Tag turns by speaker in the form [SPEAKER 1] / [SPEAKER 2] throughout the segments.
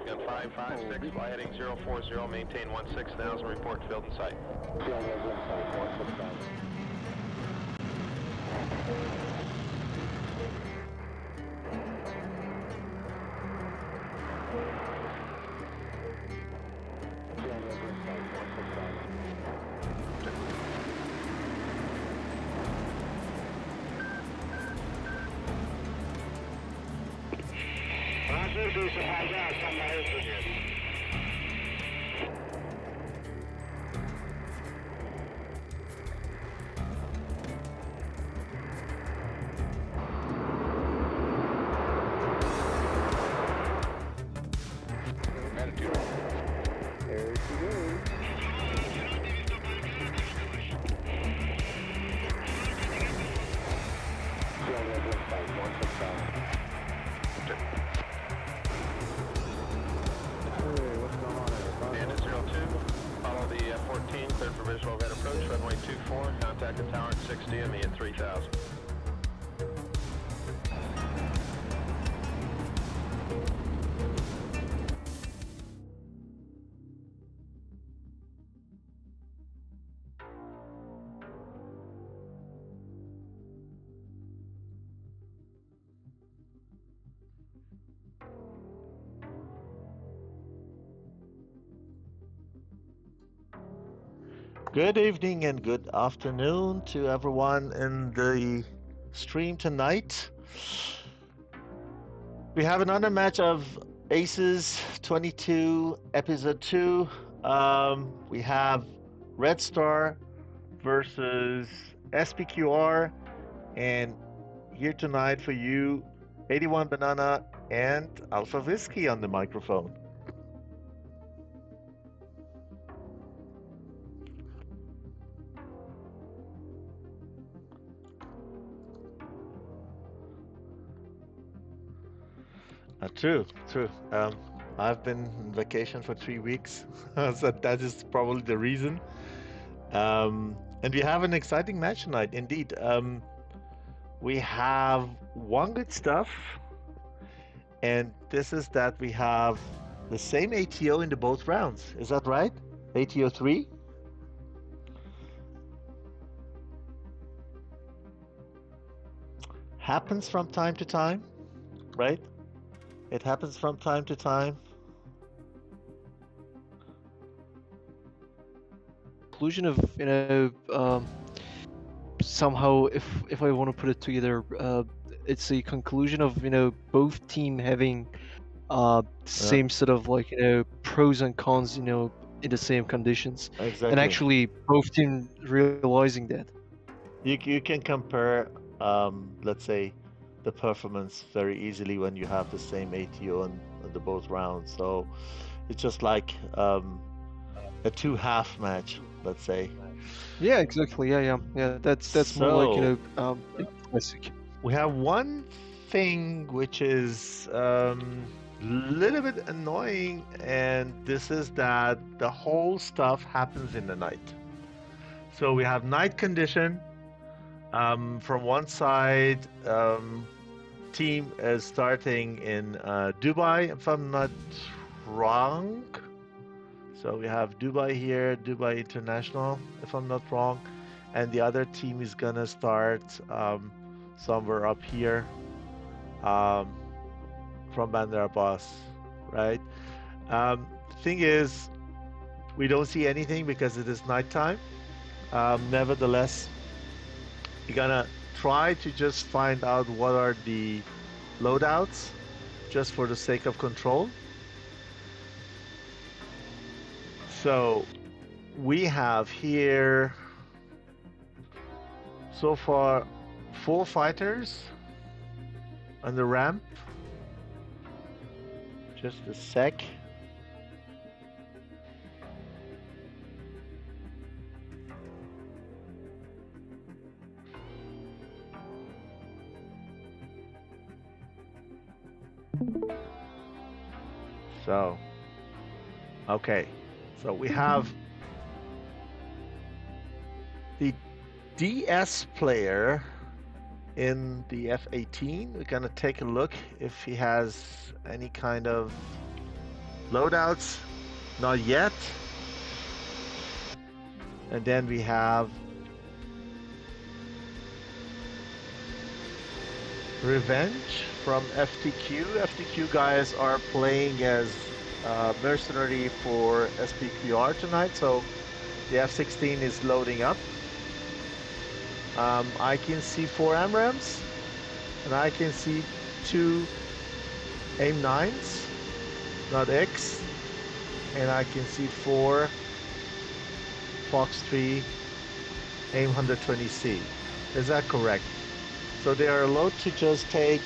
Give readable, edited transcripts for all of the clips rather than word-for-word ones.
[SPEAKER 1] Gun 556, fly heading 040, maintain 16,000, report field in sight. Contact the tower at 60 and me at 3,000.
[SPEAKER 2] Good evening and good afternoon to everyone in the stream tonight. We have another match of ACES 22 Episode 2. We have Red Star versus S.P.Q.R. and here tonight for you, 81 Banana and Alpha Whiskey on the microphone. True. I've been on vacation for 3 weeks, so that is probably the reason. And we have an exciting match tonight, indeed. We have one good stuff, and this is that we have the same ATO in the both rounds. Is that right? ATO 3? Happens from time to time, right? It happens from time to time.
[SPEAKER 3] Conclusion of somehow, if I want to put it together, it's a conclusion of both team having same sort of pros and cons in the same conditions.
[SPEAKER 2] Exactly.
[SPEAKER 3] And actually both team realizing that.
[SPEAKER 2] You can compare let's say the performance very easily when you have the same ATO on the both rounds. So it's just like a 2-half match, let's say.
[SPEAKER 3] Yeah, exactly. Yeah. That's
[SPEAKER 2] So,
[SPEAKER 3] more like classic.
[SPEAKER 2] We have one thing which is little bit annoying, and this is that the whole stuff happens in the night. So we have night condition. From one side, team is starting in Dubai, if I'm not wrong. So we have Dubai here, Dubai International, if I'm not wrong. And the other team is gonna start somewhere up here from Bandar Abbas, right? The thing is, we don't see anything because it is nighttime. Nevertheless, we're gonna try to just find out what are the loadouts, just for the sake of control. So we have here so far 4 fighters on the ramp. Just a sec. So, okay, so we have the DS player in the F-18. We're gonna take a look if he has any kind of Loadouts, not yet. And then we have Revenge from FTQ. FTQ guys are playing as mercenary for S.P.Q.R tonight, so the F-16 is loading up. I can see 4 AMRAAMs, and I can see 2 AIM-9s, not X, and I can see 4 Fox 3 AIM-120C. Is that correct? So they are allowed to just take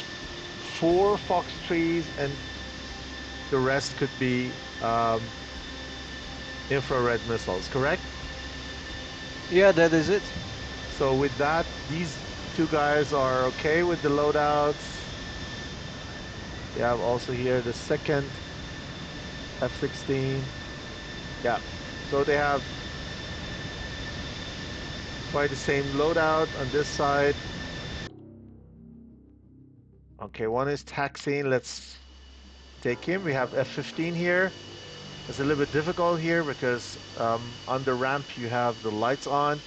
[SPEAKER 2] 4 Fox 3s, and the rest could be infrared missiles, correct?
[SPEAKER 3] Yeah, that is it.
[SPEAKER 2] So with that, these 2 guys are okay with the loadouts. We have also here the second F-16. Yeah, so they have quite the same loadout on this side. Okay, one is taxiing. Let's take him. We have F-15 here. It's a little bit difficult here because on the ramp you have the lights on.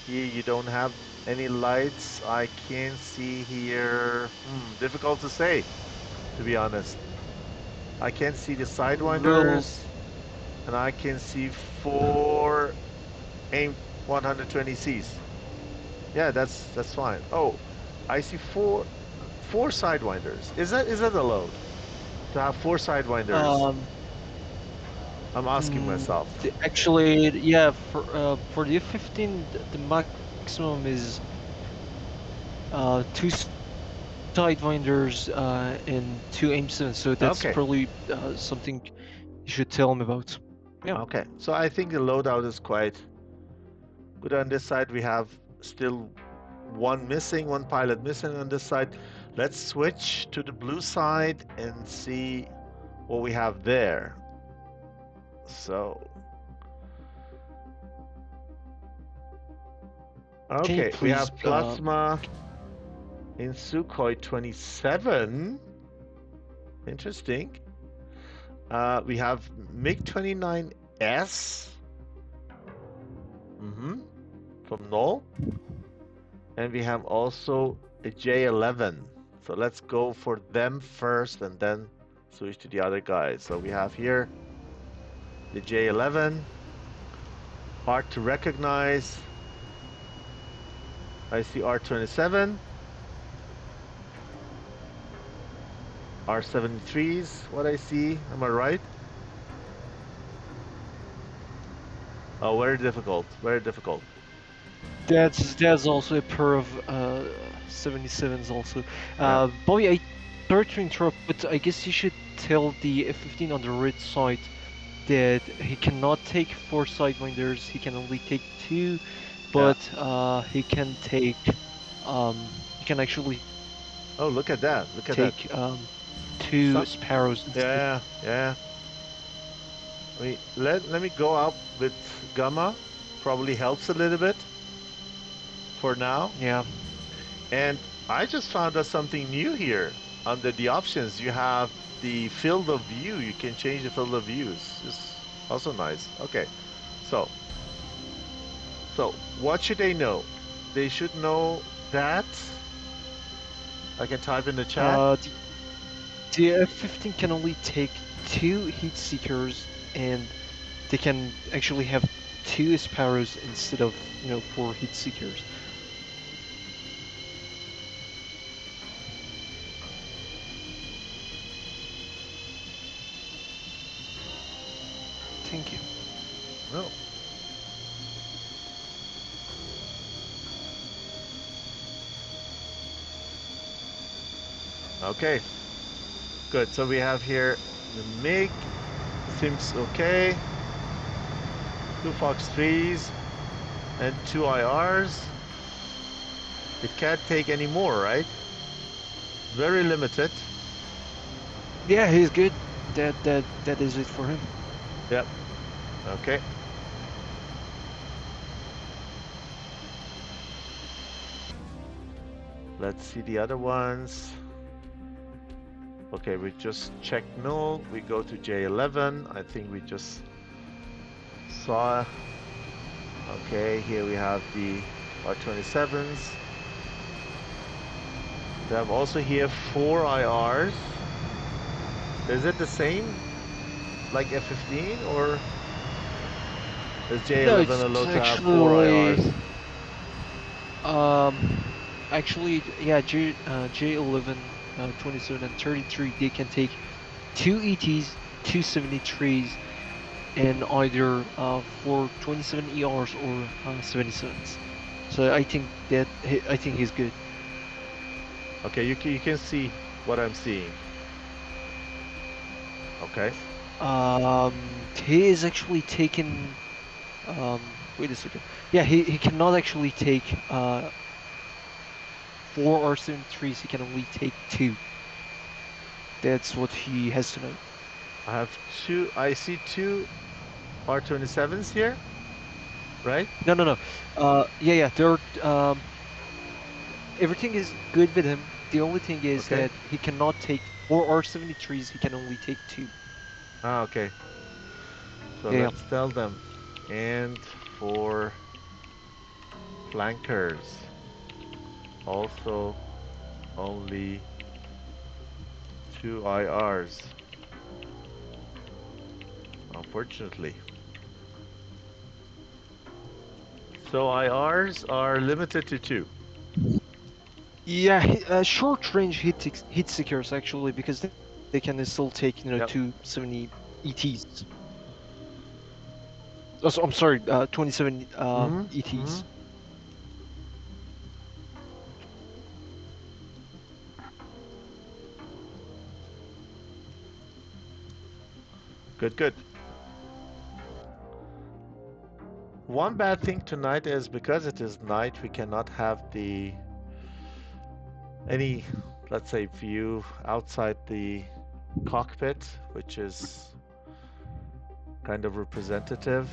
[SPEAKER 2] Here you don't have any lights. I can see here, difficult to say, to be honest. I can see the Sidewinders, and I can see 4 AIM-120Cs. Yeah, that's fine. Oh, I see 4 Sidewinders. Is that allowed to have 4 Sidewinders? I'm asking myself.
[SPEAKER 3] Actually, yeah, for the F-15, the maximum is 2 Sidewinders and 2 AIM-7, so that's
[SPEAKER 2] Okay.
[SPEAKER 3] probably something you should tell him about. Yeah.
[SPEAKER 2] Okay, so I think the loadout is quite good. On this side we have still 1 pilot missing on this side. Let's switch to the blue side and see what we have there. So, okay, we have Plasma in Sukhoi 27. Interesting. We have MiG-29S from Null, and we have also a J-11. So let's go for them first and then switch to the other guys. So we have here the J-11, hard to recognize. I see R-27, R-73s, what I see, am I right? Oh, very difficult, very difficult.
[SPEAKER 3] That's also a pair of 77s also. Bobby, I sorry to interrupt, but I guess you should tell the F-15 on the red side that he cannot take 4 Sidewinders, he can only take 2, but he can take, he can actually
[SPEAKER 2] oh, look at that, look at
[SPEAKER 3] take
[SPEAKER 2] that.
[SPEAKER 3] 2 Sparrows instead.
[SPEAKER 2] Yeah. Let me go up with Gamma, probably helps a little bit for now.
[SPEAKER 3] Yeah.
[SPEAKER 2] And I just found out something new here. Under the options, you have the field of view. You can change the field of views. It's also nice. Okay, so what should they know? They should know that. I can type in the chat.
[SPEAKER 3] The F-15 can only take 2 heat seekers, and they can actually have 2 Sparrows instead of 4 heat seekers. Thank you.
[SPEAKER 2] No. Okay. Good. So we have here the MiG. Seems okay. 2 Fox 3s and 2 IRs. It can't take any more, right? Very limited.
[SPEAKER 3] Yeah, he's good. That is it for him.
[SPEAKER 2] Yep. Okay. Let's see the other ones. Okay, we just checked null. We go to J11. I think we just saw. Okay, here we have the R27s. We have also here 4 IRs. Is it the same like F-15 or is
[SPEAKER 3] No,
[SPEAKER 2] J11
[SPEAKER 3] it's
[SPEAKER 2] allowed to have 4 IRs?
[SPEAKER 3] Actually, yeah, J11, 27, and 33, they can take 2 ETs, 2 73s, and either 4 27 ERs or 77s. So I think he's good.
[SPEAKER 2] Okay, you can see what I'm seeing. Okay.
[SPEAKER 3] He is actually taken. Wait a second. Yeah, he cannot actually take 4 R73s. He can only take 2. That's what he has to know.
[SPEAKER 2] I have 2. I see 2 R27s here, right?
[SPEAKER 3] No. Yeah. There. Everything is good with him. The only thing is
[SPEAKER 2] Okay.
[SPEAKER 3] that he cannot take 4 R73s. He can only take 2.
[SPEAKER 2] Ah, okay. So
[SPEAKER 3] Yeah.
[SPEAKER 2] let's tell them. And for flankers, also only 2 IRs. Unfortunately. So IRs are limited to 2.
[SPEAKER 3] Yeah. Short range hit seekers actually, because they can still take
[SPEAKER 2] Yep.
[SPEAKER 3] 270 ETs. Oh, so, I'm sorry, 27 ETs.
[SPEAKER 2] Good. One bad thing tonight is because it is night, we cannot have any, let's say, view outside the cockpit, which is kind of representative.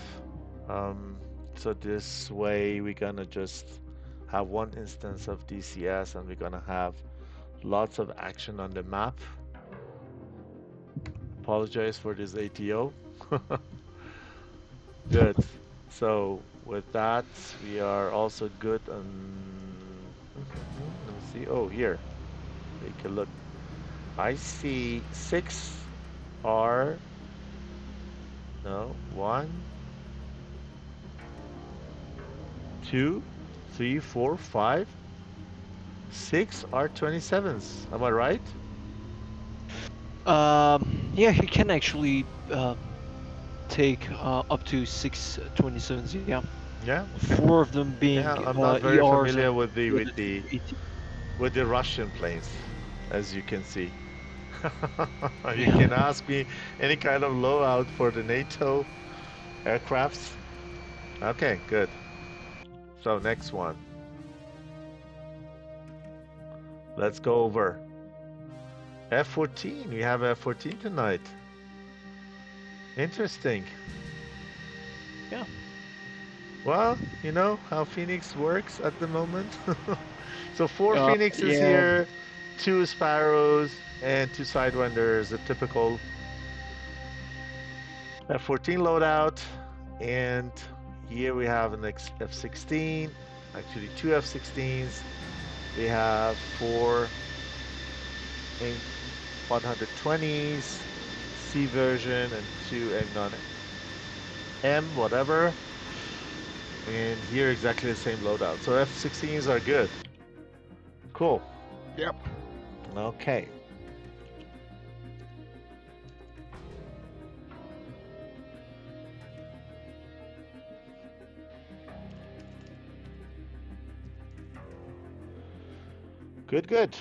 [SPEAKER 2] So this way we're gonna just have one instance of DCS and we're gonna have lots of action on the map. Apologize for this ATO. Good. So with that, we are also good on. Let me see. Oh, here. Take a look. I see 6 R. No, 1, 2, 3, 4, 5, 6 R27s. Am I right?
[SPEAKER 3] Yeah, he can actually take up to 6 27s. Yeah.
[SPEAKER 2] Yeah. Okay.
[SPEAKER 3] 4 of them being
[SPEAKER 2] Yeah, I'm not very
[SPEAKER 3] ERs
[SPEAKER 2] familiar
[SPEAKER 3] and
[SPEAKER 2] with
[SPEAKER 3] the other 2
[SPEAKER 2] with the Russian planes, as you can see. You
[SPEAKER 3] Yeah.
[SPEAKER 2] can ask me any kind of loadout for the NATO aircrafts. Okay, good. So next one. Let's go over F-14. We have F-14 tonight. Interesting.
[SPEAKER 3] Yeah.
[SPEAKER 2] Well, you know how Phoenix works at the moment. So 4 Phoenixes
[SPEAKER 3] Yeah.
[SPEAKER 2] here, 2 Sparrows, and 2 Sidewinders, a typical F-14 loadout. And here we have an F-16, actually 2 F-16s. We have 4 120s, C version, and 2 M whatever. And here exactly the same loadout. So F-16s are good. Cool.
[SPEAKER 3] Yep.
[SPEAKER 2] Okay. Good.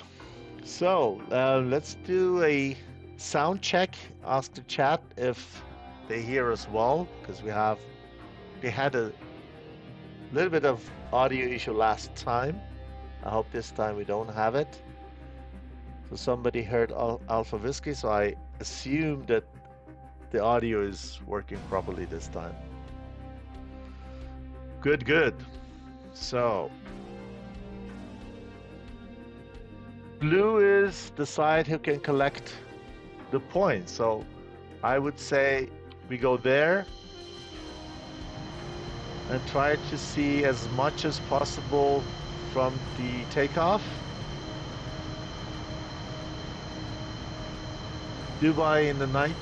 [SPEAKER 2] So let's do a sound check. Ask the chat if they hear us well, because we had a little bit of audio issue last time. I hope this time we don't have it. So somebody heard Alpha Whiskey, so I assume that the audio is working properly this time. Good. So blue is the side who can collect the point. So I would say we go there and try to see as much as possible from the takeoff. Dubai in the night.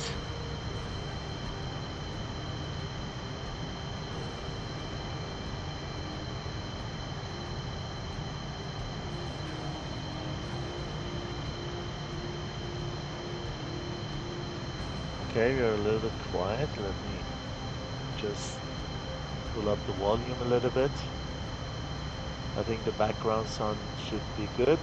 [SPEAKER 2] Okay, we are a little bit quiet. Let me just pull up the volume a little bit. I think the background sound should be good.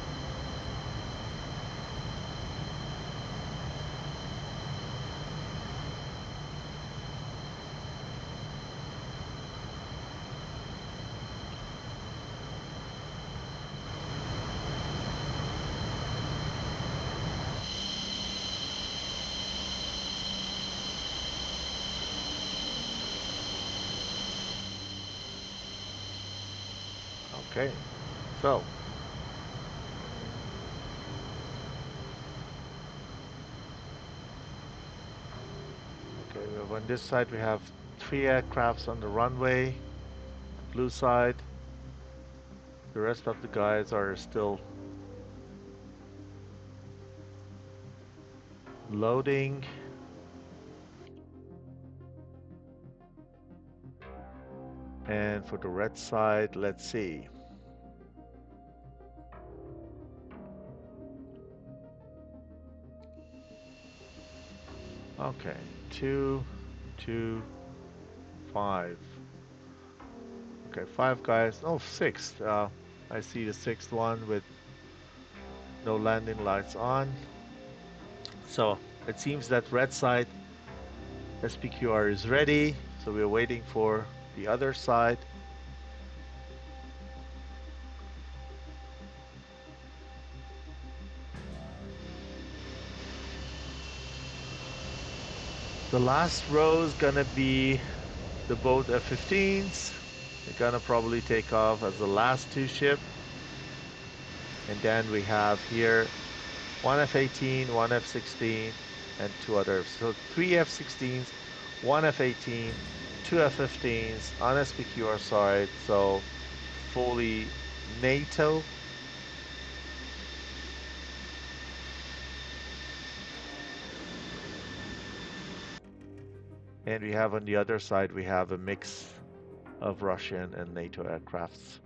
[SPEAKER 2] Okay, so on this side we have 3 aircrafts on the runway, blue side. The rest of the guys are still loading. And for the red side, let's see. Okay, 2, 2, 5. Okay, 5 guys. Oh, 6. I see the 6th one with no landing lights on. So it seems that red side S.P.Q.R is ready. So we're waiting for the other side. The last row is gonna be the both F-15s. They're gonna probably take off as the last 2 ship. And then we have here 1 F-18, 1 F-16, and 2 others. So 3 F-16s, 1 F-18, 2 F-15s on S.P.Q.R side. So fully NATO. And we have on the other side, we have a mix of Russian and NATO aircrafts.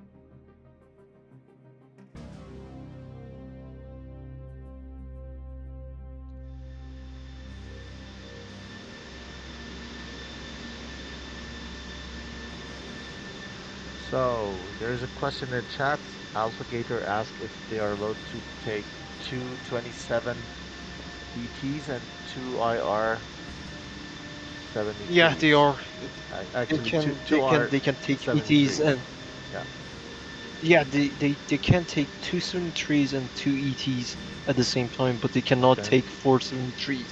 [SPEAKER 2] So there's a question in chat. Alpha Gator asked if they are allowed to take 2 27 ETs and 2 IR 70.
[SPEAKER 3] Yeah, they are.
[SPEAKER 2] Actually,
[SPEAKER 3] They can take ETs and
[SPEAKER 2] yeah,
[SPEAKER 3] they can take 2 73s and 2 ETs at the same time, but they cannot take 4 73s.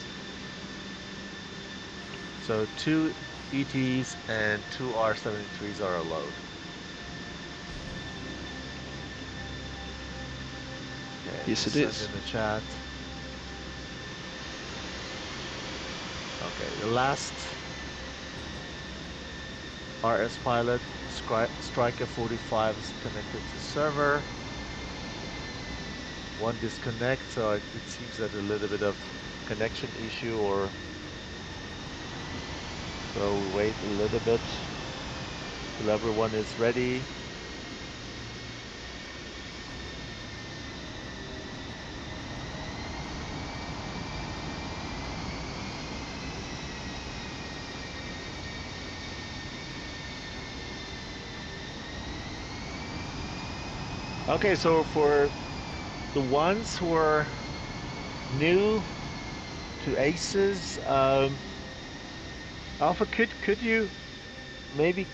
[SPEAKER 2] So 2 ETs and 2 R73s are allowed. Okay,
[SPEAKER 3] Yes, it is.
[SPEAKER 2] In the chat. Okay, the last RS pilot, Striker 45, is connected to server. 1 disconnect, so it seems that a little bit of connection issue, or so we wait a little bit till everyone is ready. Okay, so for the ones who are new to ACES, Alpha, could you maybe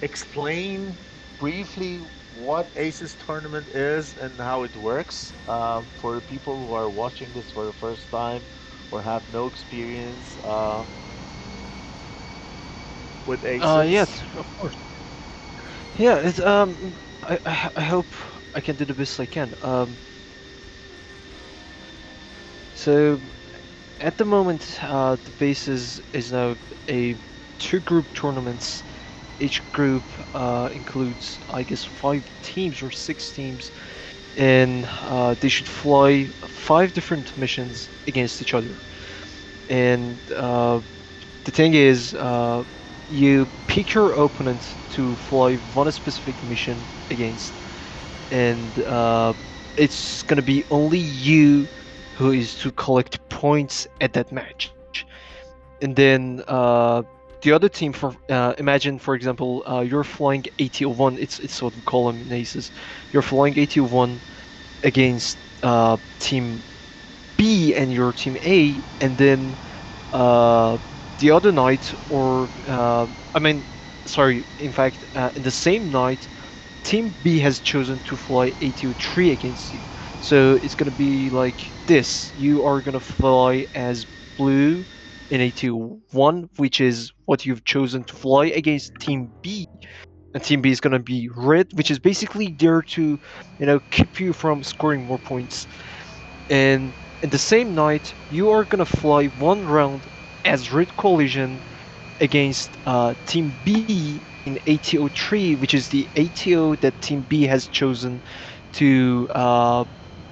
[SPEAKER 2] explain briefly what ACES tournament is and how it works for the people who are watching this for the first time or have no experience with ACES?
[SPEAKER 3] Yes, of course. Yeah, it's I hope I can do the best I can. So at the moment, the base is now a 2-group tournaments. Each group includes, I guess, 5 teams or 6 teams, and they should fly 5 different missions against each other. And the thing is, you pick your opponent to fly one specific mission against, and it's gonna be only you who is to collect points at that match. And then the other team, for imagine, for example, you're flying AT-01. It's what we call them in ACES. You're flying AT-01 against team B and your team A, and then the other night, or I mean, sorry, in fact, in the same night, Team B has chosen to fly AT-03 against you. So it's gonna be like this. You are gonna fly as blue in AT-01, which is what you've chosen to fly against Team B. And Team B is gonna be red, which is basically there to, keep you from scoring more points. And in the same night, you are gonna fly one round as red collision against Team B in AT-03, which is the ATO that Team B has chosen to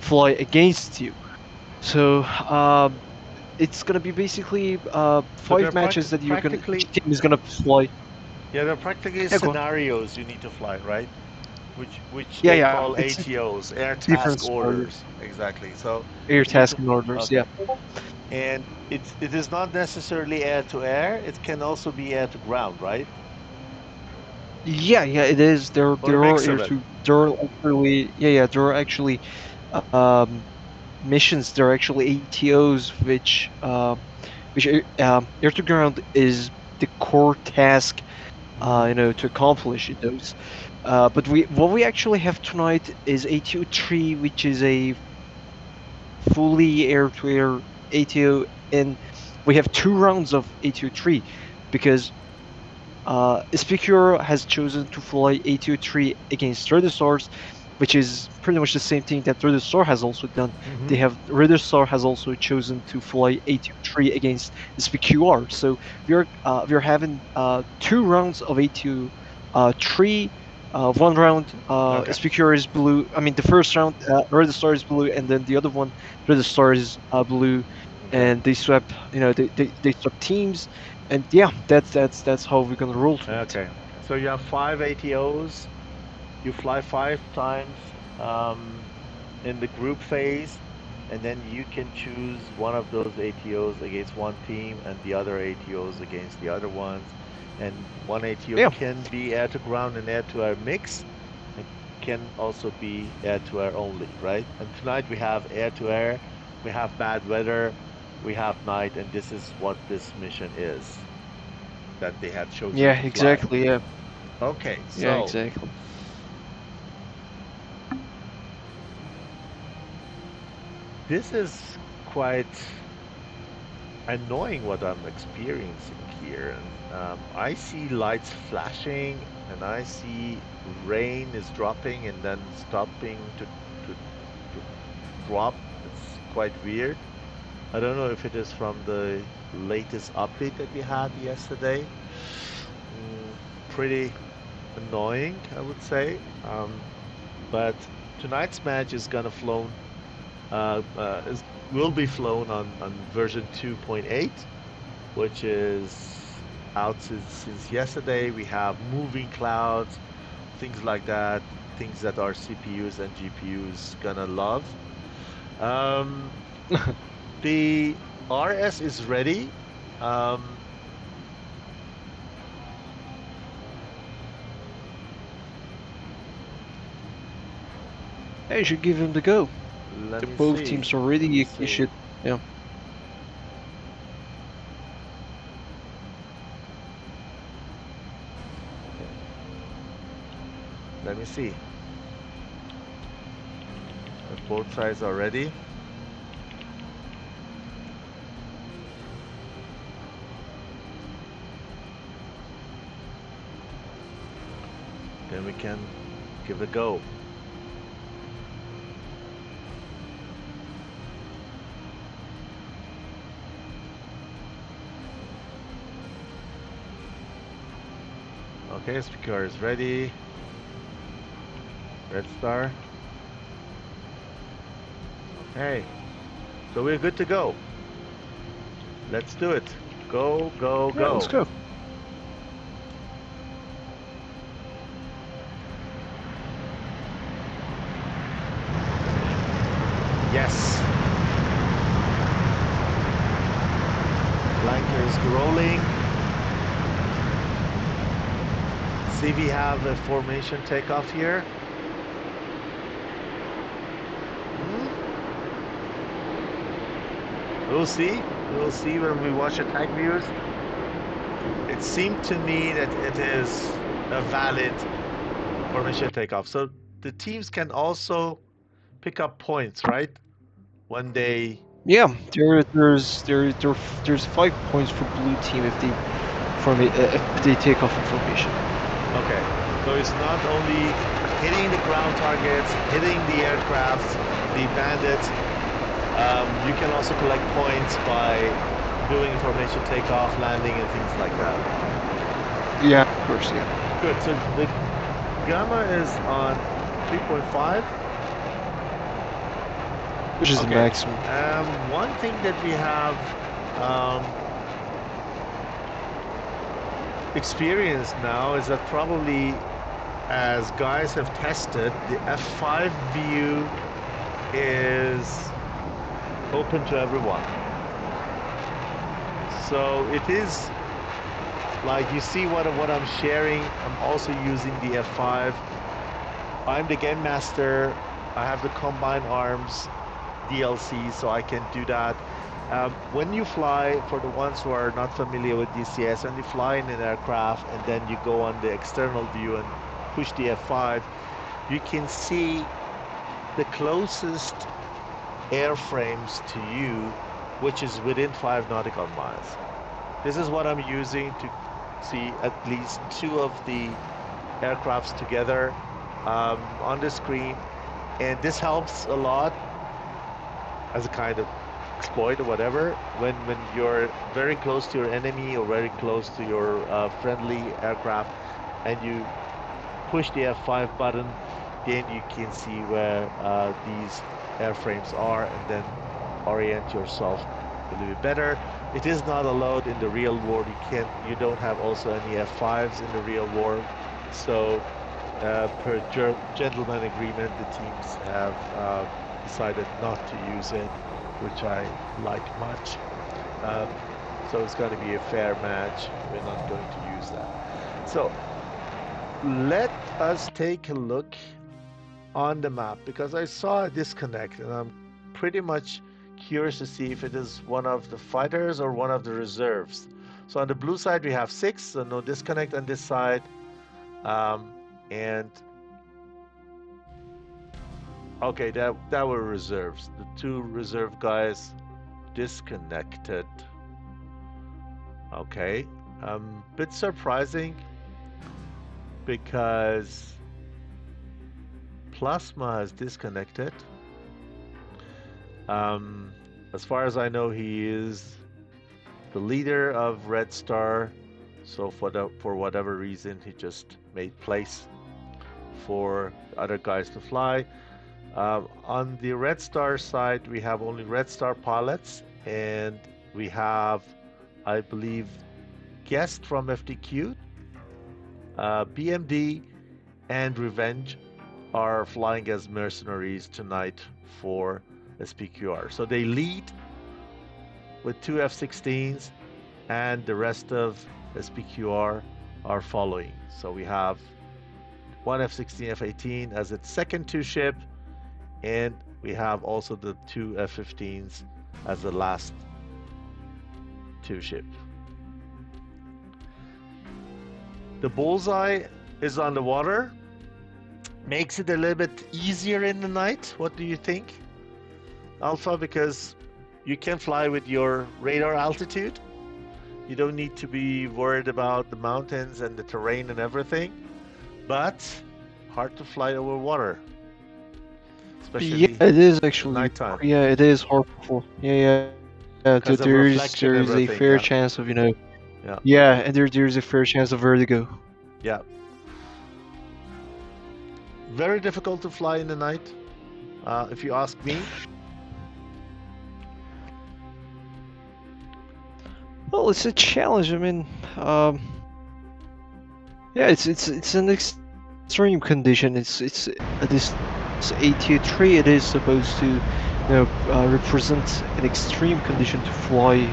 [SPEAKER 3] fly against you. So it's gonna be basically
[SPEAKER 2] So
[SPEAKER 3] 5 matches that you're gonna.
[SPEAKER 2] practically,
[SPEAKER 3] Each team is gonna fly.
[SPEAKER 2] yeah, there are practically
[SPEAKER 3] Yeah, go on.
[SPEAKER 2] scenarios you need to fly, right? Which
[SPEAKER 3] Yeah,
[SPEAKER 2] they
[SPEAKER 3] yeah.
[SPEAKER 2] call
[SPEAKER 3] It's
[SPEAKER 2] ATOs, air
[SPEAKER 3] different
[SPEAKER 2] task
[SPEAKER 3] scenarios.
[SPEAKER 2] orders. Exactly. So
[SPEAKER 3] Air
[SPEAKER 2] you need to,
[SPEAKER 3] tasking orders.
[SPEAKER 2] okay.
[SPEAKER 3] Yeah.
[SPEAKER 2] And it is not necessarily air to air. It can also be air to ground, right?
[SPEAKER 3] Yeah, yeah, it is.
[SPEAKER 2] Or a
[SPEAKER 3] There are
[SPEAKER 2] mix of
[SPEAKER 3] air
[SPEAKER 2] it.
[SPEAKER 3] to there are actually yeah there are actually um missions. There are actually ATOs which air to ground is the core task to accomplish in those. But what we actually have tonight is ATO-3, which is a fully air to air ATO, and we have 2 rounds of ATO-3 because S.P.Q.R has chosen to fly ATO-3 against Red Stars, which is pretty much the same thing that Red Star has also done. Red Star has also chosen to fly ATO-3 against S.P.Q.R. So we're having 2 rounds of ATO-3. 1 round,
[SPEAKER 2] Okay.
[SPEAKER 3] S.P.Q.R is blue. I mean, the first round, Red Star is blue, and then the other one, Red Star is blue,
[SPEAKER 2] Okay.
[SPEAKER 3] and they swap. They swap teams, and yeah, that's how we're gonna roll tonight.
[SPEAKER 2] Okay. So you have 5 ATOs. You fly 5 times in the group phase, and then you can choose one of those ATOs against one team and the other ATOs against the other ones. And one ATO
[SPEAKER 3] Yeah.
[SPEAKER 2] can be air to ground and air to air mix, and can also be air to air only, right? And tonight we have air to air, we have bad weather, we have night, and this is what this mission is that they have chosen
[SPEAKER 3] Yeah,
[SPEAKER 2] to fly.
[SPEAKER 3] exactly. Yeah,
[SPEAKER 2] Okay,
[SPEAKER 3] yeah,
[SPEAKER 2] so
[SPEAKER 3] exactly.
[SPEAKER 2] this is quite annoying what I'm experiencing here. I see lights flashing and I see rain is dropping and then stopping to drop. It's quite weird. I don't know if it is from the latest update that we had yesterday. Pretty annoying, I would say. But tonight's match is gonna flown will be flown on version 2.8, which is out since yesterday. We have moving clouds, things like that, things that our CPUs and GPUs gonna love. The RS is ready.
[SPEAKER 3] Yeah, you should give him the go.
[SPEAKER 2] Let
[SPEAKER 3] If
[SPEAKER 2] me
[SPEAKER 3] both
[SPEAKER 2] see.
[SPEAKER 3] teams are ready,
[SPEAKER 2] Let me
[SPEAKER 3] you
[SPEAKER 2] see.
[SPEAKER 3] should. Yeah.
[SPEAKER 2] Let me see. If both sides are ready. Then we can give it a go. Okay, S.P.Q.R is ready. Red Star. Okay, so we're good to go. Let's do it. Go, go,
[SPEAKER 3] Yeah,
[SPEAKER 2] go.
[SPEAKER 3] let's go.
[SPEAKER 2] Yes. Blanker is rolling. See, we have a formation takeoff here. We'll see. We'll see when we watch attack views. It seemed to me that it is a valid formation takeoff. So the teams can also pick up points, right? When they...
[SPEAKER 3] Yeah, there's 5 points for blue team if they take off in formation.
[SPEAKER 2] Okay, so it's not only hitting the ground targets, hitting the aircrafts, the bandits. You can also collect points by doing formation takeoff, landing, and things like that.
[SPEAKER 3] Yeah, of course, yeah.
[SPEAKER 2] Good. So the gamma is on 3.5.
[SPEAKER 3] Which is the maximum.
[SPEAKER 2] One thing that we have experienced now is that probably as guys have tested, the F5 view is open to everyone. So it is like you see what I'm sharing. I'm also using the F5. I'm the game master. I have the combined arms DLC, so I can do that. When you fly, for the ones who are not familiar with DCS, when you fly in an aircraft and then you go on the external view and push the F5, you can see the closest airframes to you, which is within 5 nautical miles. This is what I'm using to see at least 2 of the aircrafts together on the screen, and this helps a lot as a kind of exploit or whatever when you're very close to your enemy or very close to your friendly aircraft and you push the F5 button, then you can see where these airframes are and then orient yourself a little bit better. It is not allowed in the real war. You don't have also any F5s in the real war. So per gentleman agreement, the teams have decided not to use it, which I like much. So it's going to be a fair match. We're not going to use that. So let us take a look on the map, because I saw a disconnect and I'm pretty much curious to see if it is one of the fighters or one of the reserves. So on the blue side we have 6, so no disconnect on this side. And okay, that were reserves. The 2 reserve guys disconnected. Okay, bit surprising because Plasma has disconnected. As far as I know, he is the leader of Red Star. So for whatever reason, he just made place for other guys to fly. On the Red Star side, we have only Red Star pilots, and we have, I believe, guest from FDQ, BMD, and Revenge are flying as mercenaries tonight for S.P.Q.R. So they lead with 2 F-16s, and the rest of S.P.Q.R. are following. So we have 1 F-16, F-18 as its second 2 ship, and we have also the 2 F-15s as the last 2 ship. The bullseye is on the water. Makes it a little bit easier in the night. What do you think, Alpha? Because you can fly with your radar altitude. You don't need to be worried about the mountains and the terrain and everything. But hard to fly over water. Especially
[SPEAKER 3] yeah, it is actually.
[SPEAKER 2] nighttime.
[SPEAKER 3] Yeah, it is horrible. Yeah.
[SPEAKER 2] Because of
[SPEAKER 3] There's
[SPEAKER 2] reflection and
[SPEAKER 3] a
[SPEAKER 2] everything,
[SPEAKER 3] fair
[SPEAKER 2] yeah.
[SPEAKER 3] chance of, you know.
[SPEAKER 2] Yeah.
[SPEAKER 3] Yeah, and there's a fair chance of vertigo.
[SPEAKER 2] Yeah. Very difficult to fly in the night, if you ask me.
[SPEAKER 3] Well, it's a challenge. I mean, yeah, it's an extreme condition. It's this ATO3. It is supposed to, represent an extreme condition to fly,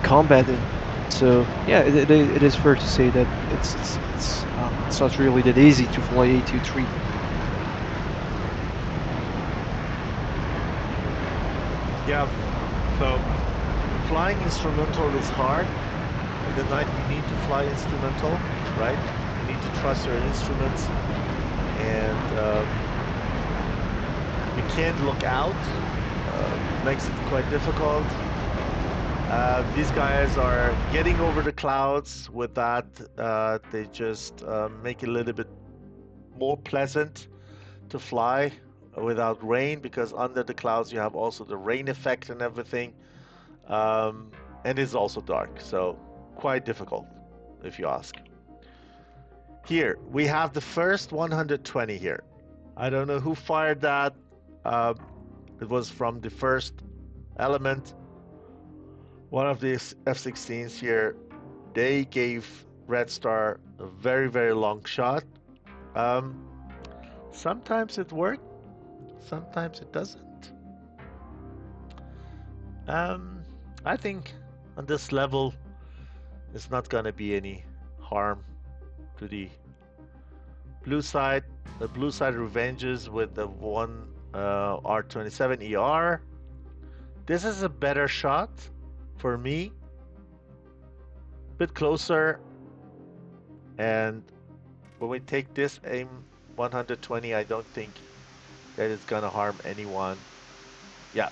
[SPEAKER 3] combat in. So yeah, it is fair to say that it's not really that easy to fly ATO3.
[SPEAKER 2] Yeah. So flying instrumental is hard. In the night, you need to fly instrumental, right? You need to trust your instruments, and you can't look out. Makes it quite difficult. These guys are getting over the clouds. With that, they just make it a little bit more pleasant to fly without rain, because under the clouds you have also the rain effect and everything. And it's also dark, so quite difficult, if you ask. Here we have the first 120 here. I don't know who fired that. It was from the first element. One of these F-16s here, they gave Red Star a very, very long shot. Sometimes it worked, sometimes it doesn't. I think on this level, it's not gonna be any harm to the blue side. The blue side revenges with the one R27ER. This is a better shot for me. Bit closer, and when we take this aim 120, I don't think that it's gonna harm anyone. Yeah,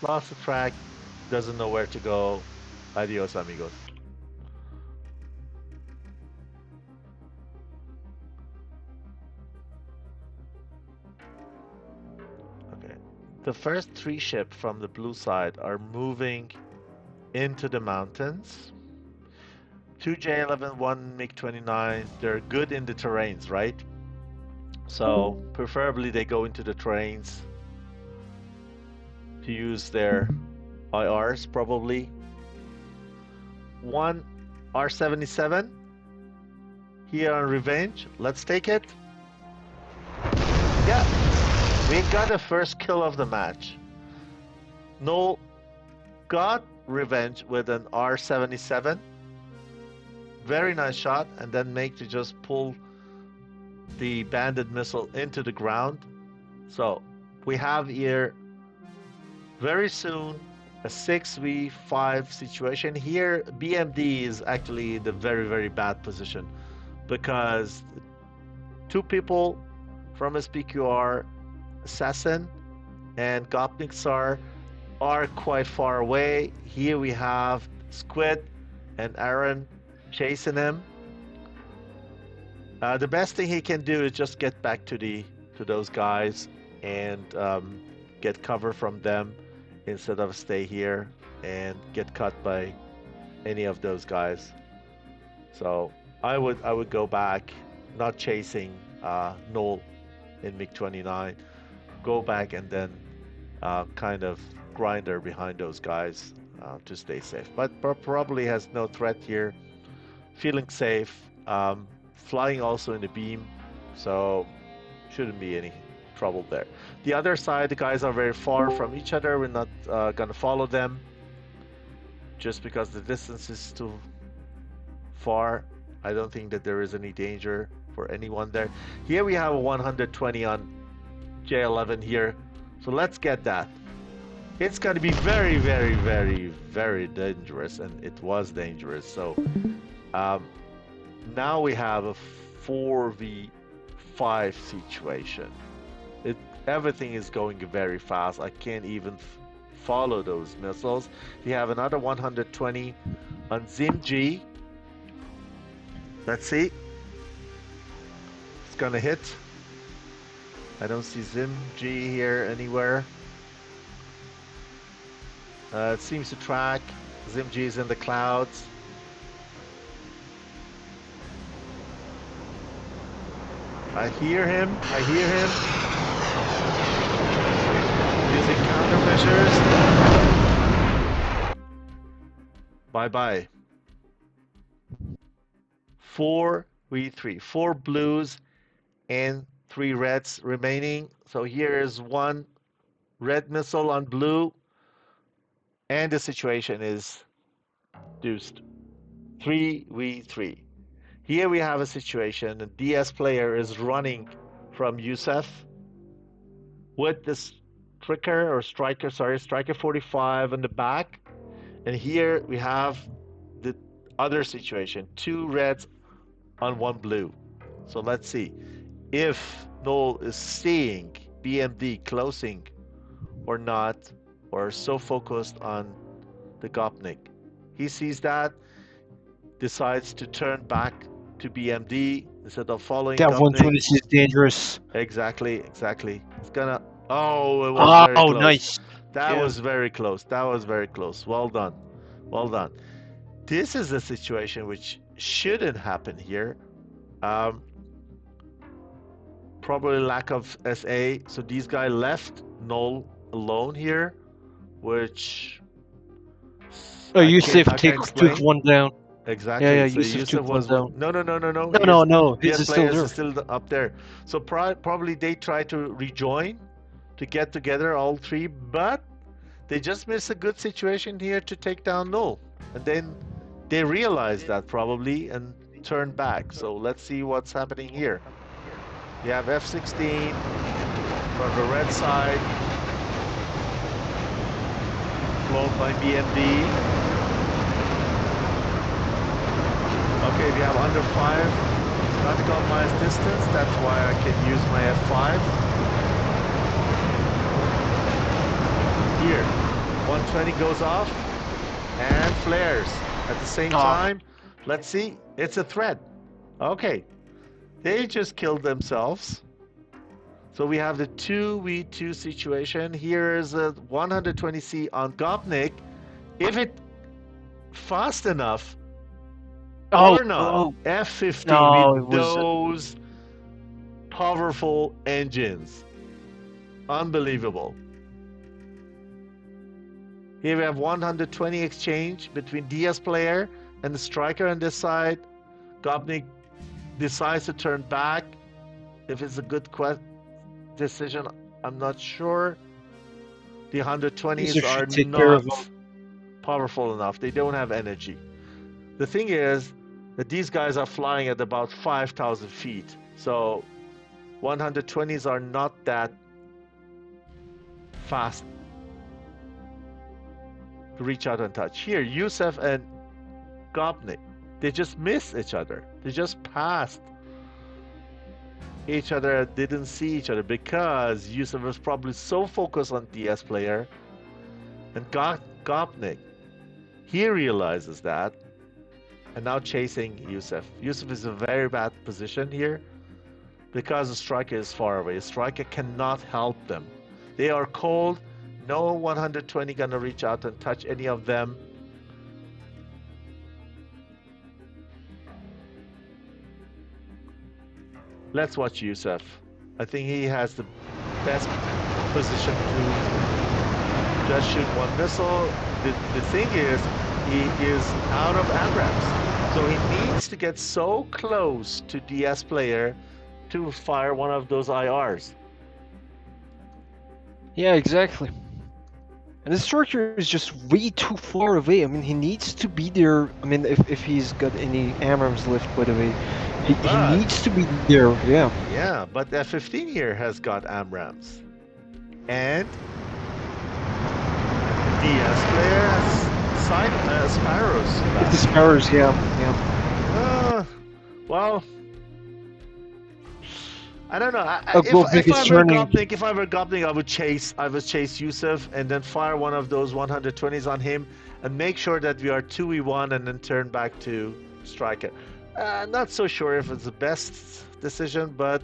[SPEAKER 2] lost the track, doesn't know where to go. Adios, amigos. Okay, the first three ships from the blue side are moving into the mountains. 2 J11, 1 MiG-29, they're good in the terrains, right? So preferably they go into the terrains to use their IRs, probably. 1 R77 here on revenge. Let's take it. Yeah, we got the first kill of the match. Null got revenge with an R77. Very nice shot, and then make to just pull the banded missile into the ground. So we have here very soon a 6v5 situation. Here BMD is actually in the very, very bad position, because two people from S.P.Q.R, Assassin and Gopnik are quite far away. Here we have Squid and Aaron chasing him. The best thing he can do is just get back to those guys and get cover from them, instead of stay here and get cut by any of those guys. So I would go back, not chasing Null in MiG-29. Go back and then kind of grinder behind those guys to stay safe. But probably has no threat here. Feeling safe, flying also in the beam, so shouldn't be any trouble there. The other side, the guys are very far from each other. We're not gonna follow them just because the distance is too far. I don't think that there is any danger for anyone there. Here we have a 120 on J11 here, so let's get that. It's gonna be very, very, very, very dangerous, and it was dangerous. So now we have a 4v5 situation. Everything is going very fast. I can't even follow those missiles. We have another 120 on ZimG. Let's see. It's gonna hit. I don't see ZimG here anywhere. It seems to track. ZimG is in the clouds. I hear him. Using countermeasures. Bye-bye. 4v3. 4 blues and 3 reds remaining. So here is 1 red missile on blue. And the situation is deuced. 3v3. Here we have a situation. The DS player is running from Yusef with this striker 45 in the back. And here we have the other situation. 2 reds on 1 blue. So let's see if Noel is seeing BMD closing or not, or so focused on the Gopnik. He sees that, decides to turn back to BMD instead of following
[SPEAKER 3] That
[SPEAKER 2] Gopnik.
[SPEAKER 3] 120 is dangerous.
[SPEAKER 2] Exactly. It's gonna. Oh, it was very close.
[SPEAKER 3] Nice.
[SPEAKER 2] That was very close. Well done. This is a situation which shouldn't happen here. Probably lack of SA. So these guys left Null alone here, which.
[SPEAKER 3] Yusuf took one down.
[SPEAKER 2] Exactly.
[SPEAKER 3] Yeah,
[SPEAKER 2] so
[SPEAKER 3] Yusuf took one down.
[SPEAKER 2] No.
[SPEAKER 3] No. He's still there.
[SPEAKER 2] Is still up there. So probably they try to rejoin, to get together all 3, but they just miss a good situation here to take down Null, and then they realize that probably and turn back. So let's see what's happening here. You have F-16 from the red side, flown by BMD. Okay, we have under 5 nautical miles distance. That's why I can use my F5. Here, 120 goes off and flares at the same time. Let's see, it's a threat. Okay, they just killed themselves. So we have the 2v2 situation. Here is a 120C on Gopnik. If it fast enough or not, F-15 with those powerful engines. Unbelievable. Here we have 120 exchange between DS player and the striker on this side. Gopnik decides to turn back. If it's a good decision, I'm not sure. The 120s are not powerful enough. They don't have energy. The thing is that these guys are flying at about 5,000 feet. So 120s are not that fast to reach out and touch. Here, Yusuf and Gopnik, they just missed each other. They just passed each other, didn't see each other because Yusuf was probably so focused on DS player. And Gopnik, he realizes that and now chasing Yusuf. Yusuf is in a very bad position here because the striker is far away. The striker cannot help them. They are cold. No 120 gonna reach out and touch any of them. Let's watch Yusuf. I think he has the best position to just shoot one missile. The thing is, he is out of AMRAAMs. So he needs to get so close to DS player to fire one of those IRs.
[SPEAKER 3] Yeah, exactly. And the structure is just way too far away. I mean, he needs to be there. I mean, if he's got any AMRAAMs left, by the way, he needs to be there. Yeah.
[SPEAKER 2] Yeah, but F-15 here has got AMRAAMs, and DS player has Sparrows.
[SPEAKER 3] The Sparrows, yeah.
[SPEAKER 2] Well, I don't know. If I were Gopnik, I would chase Yusuf and then fire one of those 120s on him and make sure that we are 2v1 and then turn back to striker. Not so sure if it's the best decision, but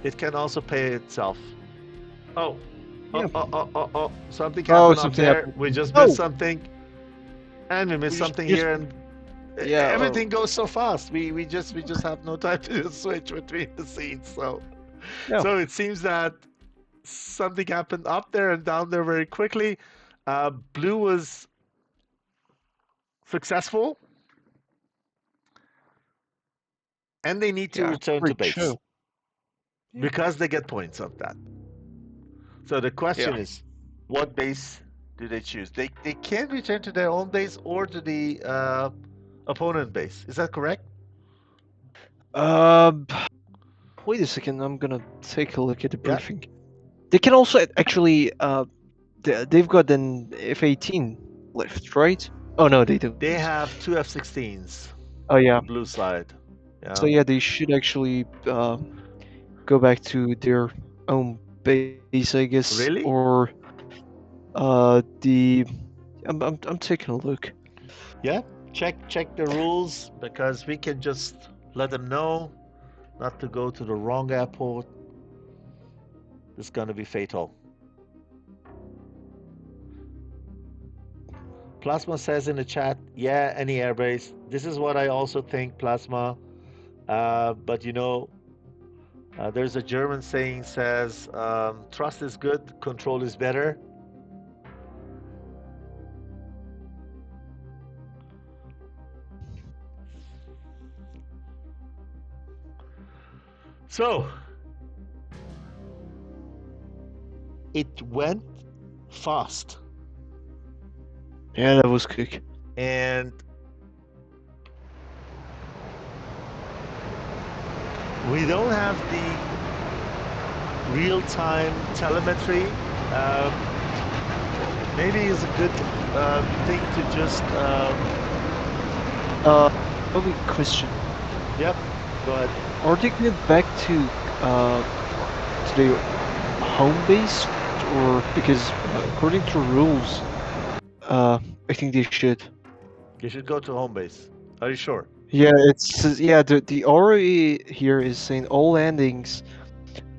[SPEAKER 2] it can also pay itself. Something happened up there. We just missed something, and we missed something here, and
[SPEAKER 3] Yeah,
[SPEAKER 2] everything goes so fast. We just have no time to just switch between the scenes. So
[SPEAKER 3] Yeah.
[SPEAKER 2] so it seems that something happened up there and down there very quickly. Blue was successful, and they need to
[SPEAKER 3] Yeah,
[SPEAKER 2] return to
[SPEAKER 3] great
[SPEAKER 2] base
[SPEAKER 3] show. Yeah.
[SPEAKER 2] because they get points of that. So the question
[SPEAKER 3] Yeah.
[SPEAKER 2] is, what base do they choose? They can return to their own base or to the opponent base. Is that correct?
[SPEAKER 3] Um, wait a second. I'm gonna take a look at the
[SPEAKER 2] Yeah.
[SPEAKER 3] briefing. They can also actually they've got an F-18 left, right? Oh no, they don't.
[SPEAKER 2] They have two F-16s,
[SPEAKER 3] Oh yeah.
[SPEAKER 2] the blue side.
[SPEAKER 3] So
[SPEAKER 2] Yeah.
[SPEAKER 3] yeah, they should actually go back to their own base, I guess,
[SPEAKER 2] Really?
[SPEAKER 3] or the. I'm taking a look.
[SPEAKER 2] Yeah. Check the rules because we can just let them know not to go to the wrong airport. It's gonna be fatal. Plasma says in the chat, yeah, any airbase. This is what I also think, Plasma. But you know, there's a German saying says, trust is good, control is better. So, it went fast.
[SPEAKER 3] Yeah, that was quick.
[SPEAKER 2] And we don't have the real-time telemetry. Maybe it's a good thing to just.
[SPEAKER 3] Probably question.
[SPEAKER 2] Yep. Go ahead.
[SPEAKER 3] Are they going back to their home base, or because according to rules, I think they should.
[SPEAKER 2] You should go to home base. Are you sure?
[SPEAKER 3] Yeah, it's yeah. The ROE here is saying all landings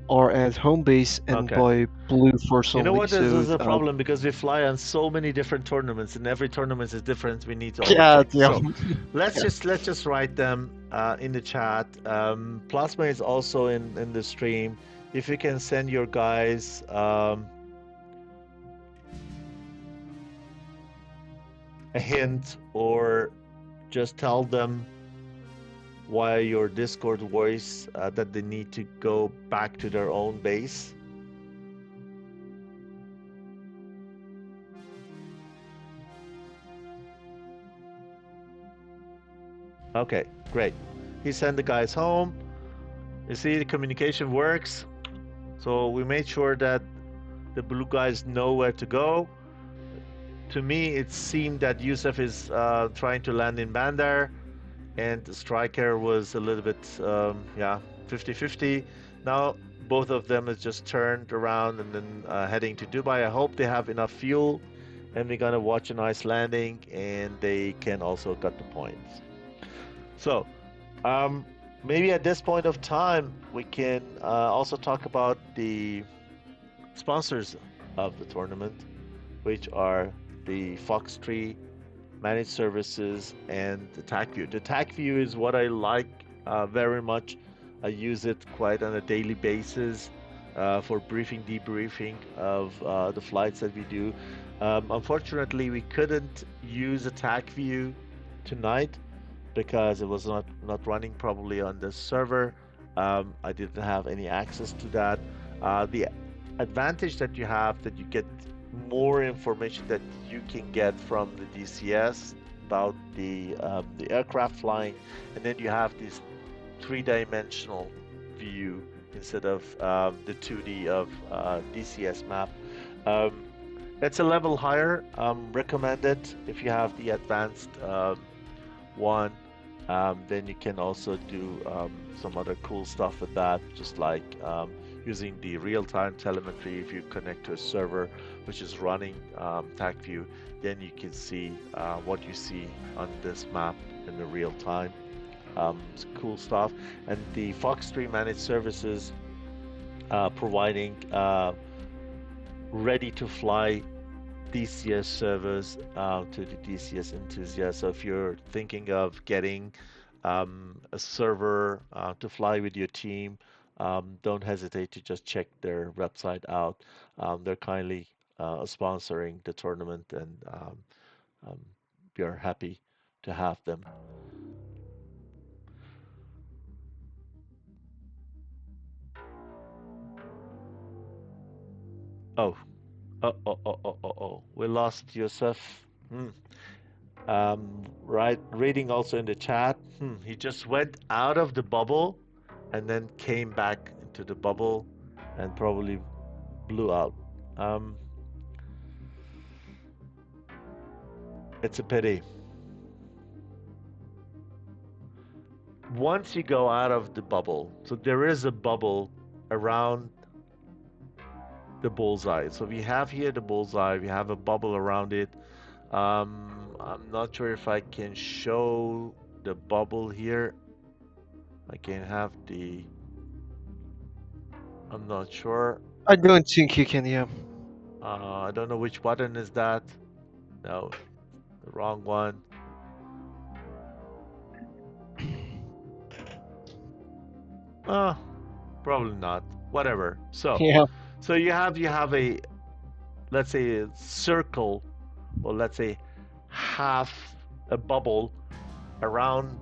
[SPEAKER 3] are at home base and
[SPEAKER 2] Okay.
[SPEAKER 3] by blue force
[SPEAKER 2] You know
[SPEAKER 3] only.
[SPEAKER 2] what? This
[SPEAKER 3] So
[SPEAKER 2] is a problem because we fly on so many different tournaments, and every tournament is different. We need to always
[SPEAKER 3] yeah,
[SPEAKER 2] check.
[SPEAKER 3] yeah.
[SPEAKER 2] So let's just write them in the chat. Plasma is also in the stream. If you can send your guys a hint or just tell them via your Discord voice that they need to go back to their own base. Okay, great. He sent the guys home. You see, the communication works. So we made sure that the blue guys know where to go. To me, it seemed that Yusuf is trying to land in Bandar, and the Striker was a little bit, 50-50. Now both of them is just turned around and then heading to Dubai. I hope they have enough fuel, and we're gonna watch a nice landing, and they can also get the points. So, maybe at this point of time, we can also talk about the sponsors of the tournament, which are the Fox3 Managed Services and the TACView. The TACView is what I like very much. I use it quite on a daily basis for briefing, debriefing of the flights that we do. Unfortunately, we couldn't use a TACView tonight because it was not running probably on the server. I didn't have any access to that. The advantage that you have that you get more information that you can get from the DCS about the aircraft flying, and then you have this three-dimensional view instead of the 2D of DCS map. It's a level higher, recommended if you have the advanced one. Then you can also do some other cool stuff with that, just like using the real-time telemetry. If you connect to a server which is running TACView, then you can see what you see on this map in the real time. It's cool stuff. And the Fox3 Managed Services providing ready to fly DCS service to the DCS enthusiasts. So if you're thinking of getting a server to fly with your team, don't hesitate to just check their website out. They're kindly sponsoring the tournament, and we are happy to have them. Oh, we lost Yusuf. Right, reading also in the chat. He just went out of the bubble and then came back into the bubble and probably blew out. It's a pity. Once you go out of the bubble, so there is a bubble around the bullseye. So we have here the bullseye, we have a bubble around it. I'm not sure if I can show the bubble here. I can have the, I'm not sure.
[SPEAKER 3] I don't think you can, yeah.
[SPEAKER 2] I don't know which button is that. No, the wrong one. Probably not. Whatever. So
[SPEAKER 3] Yeah.
[SPEAKER 2] So you have a, let's say, a circle, or let's say half a bubble around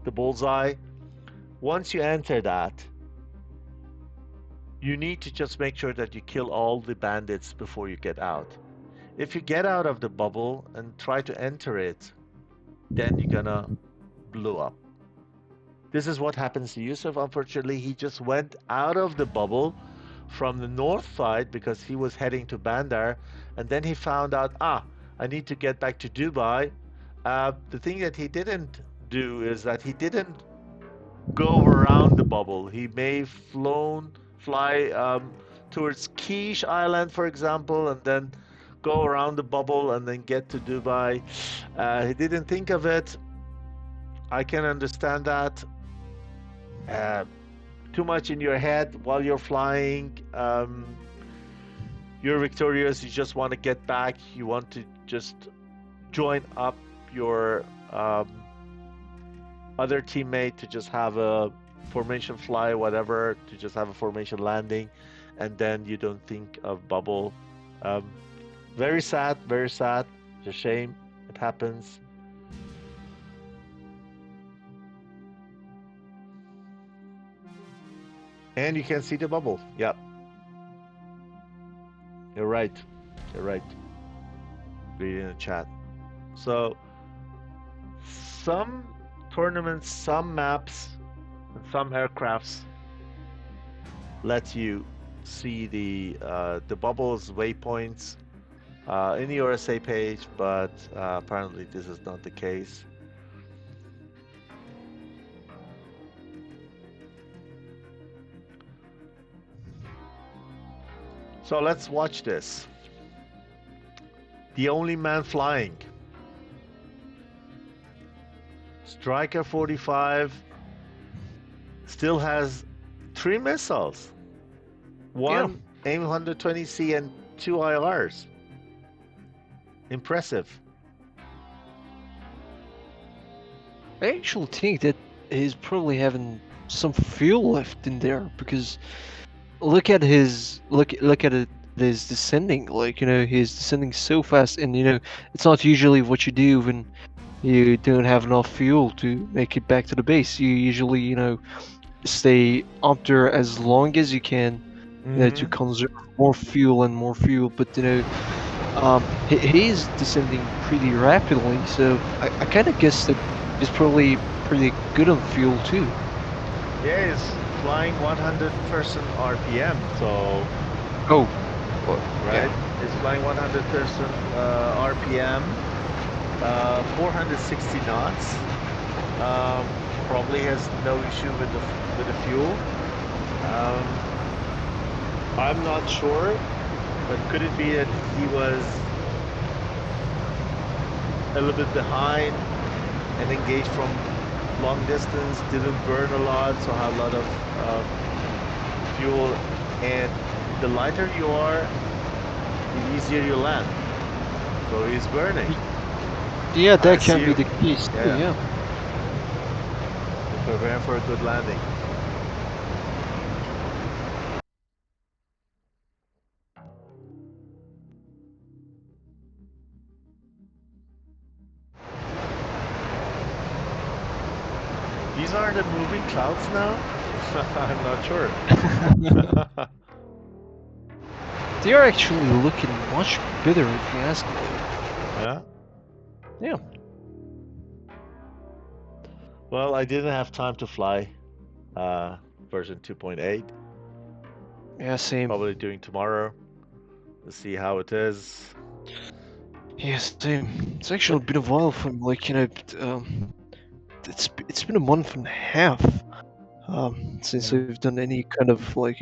[SPEAKER 2] the bullseye. Once you enter that, you need to just make sure that you kill all the bandits before you get out. If you get out of the bubble and try to enter it, then you're gonna blow up. This is what happens to Yusuf. Unfortunately, he just went out of the bubble from the north side because he was heading to Bandar, and then he found out, I need to get back to Dubai. The thing that he didn't do is that he didn't go around the bubble. He may fly towards Quiche Island, for example, and then go around the bubble and then get to Dubai. He didn't think of it. I can understand that. Too much in your head while you're flying. You're victorious. You just want to get back. You want to just join up your other teammate to just have a formation fly, whatever, to just have a formation landing, and then you don't think of bubble. Very sad, very sad. It's a shame. It happens. And you can see the bubble. Yep. You're right. You're right. Read in the chat. So some tournaments, some maps, and some aircrafts let you see the bubbles, waypoints in the RSA page, but apparently this is not the case. So let's watch this. The only man flying. Striker 45 still has 3 missiles. 1 AIM-120C and 2 IRs. Impressive.
[SPEAKER 3] I actually think that he's probably having some fuel left in there, because look at his his descending. Like, he's descending so fast, and it's not usually what you do when you don't have enough fuel to make it back to the base. You usually stay up there as long as you can, to conserve more fuel and more fuel. But he is descending pretty rapidly, so I kind of guess that he's probably pretty good on fuel too.
[SPEAKER 2] Yeah, he's flying 100% RPM, so...
[SPEAKER 3] Oh.
[SPEAKER 2] Right? Yeah. He's flying 100% RPM, 460 knots. Probably has no issue with the fuel. I'm not sure, but could it be that he was a little bit behind and engaged from long distance, didn't burn a lot, so had a lot of fuel. And the lighter you are, the easier you land. So he's burning.
[SPEAKER 3] Yeah,
[SPEAKER 2] I
[SPEAKER 3] that can
[SPEAKER 2] see
[SPEAKER 3] be
[SPEAKER 2] you.
[SPEAKER 3] the case too,
[SPEAKER 2] Yeah.
[SPEAKER 3] yeah.
[SPEAKER 2] Prepare for a good landing. These are the moving clouds now? I'm not sure.
[SPEAKER 3] They are actually looking much better if you ask me.
[SPEAKER 2] Yeah?
[SPEAKER 3] Yeah.
[SPEAKER 2] Well, I didn't have time to fly version 2.8.
[SPEAKER 3] Yeah, same.
[SPEAKER 2] Probably doing tomorrow to see how it is.
[SPEAKER 3] Yeah, same. It's actually been a while from like, it's been a month and a half since I've done any kind of like,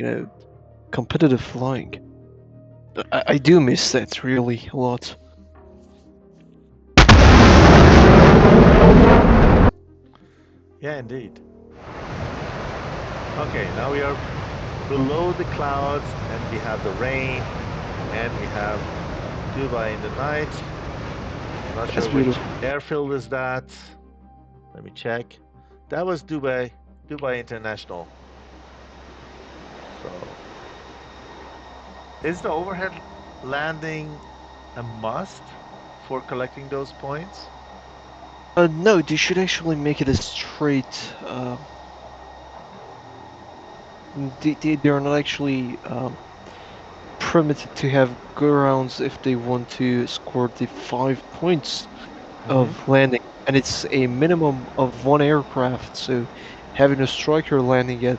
[SPEAKER 3] competitive flying. I do miss that really a lot.
[SPEAKER 2] Yeah, indeed. Okay, now we are below the clouds and we have the rain and we have Dubai in the night. I'm not
[SPEAKER 3] That's
[SPEAKER 2] sure which
[SPEAKER 3] beautiful.
[SPEAKER 2] airfield is that. Let me check. That was Dubai International. So, is the overhead landing a must for collecting those points?
[SPEAKER 3] No, they should actually make it a straight. They're not actually permitted to have go-arounds if they want to score the 5 points of landing, and it's a minimum of 1 aircraft. So, having a striker landing at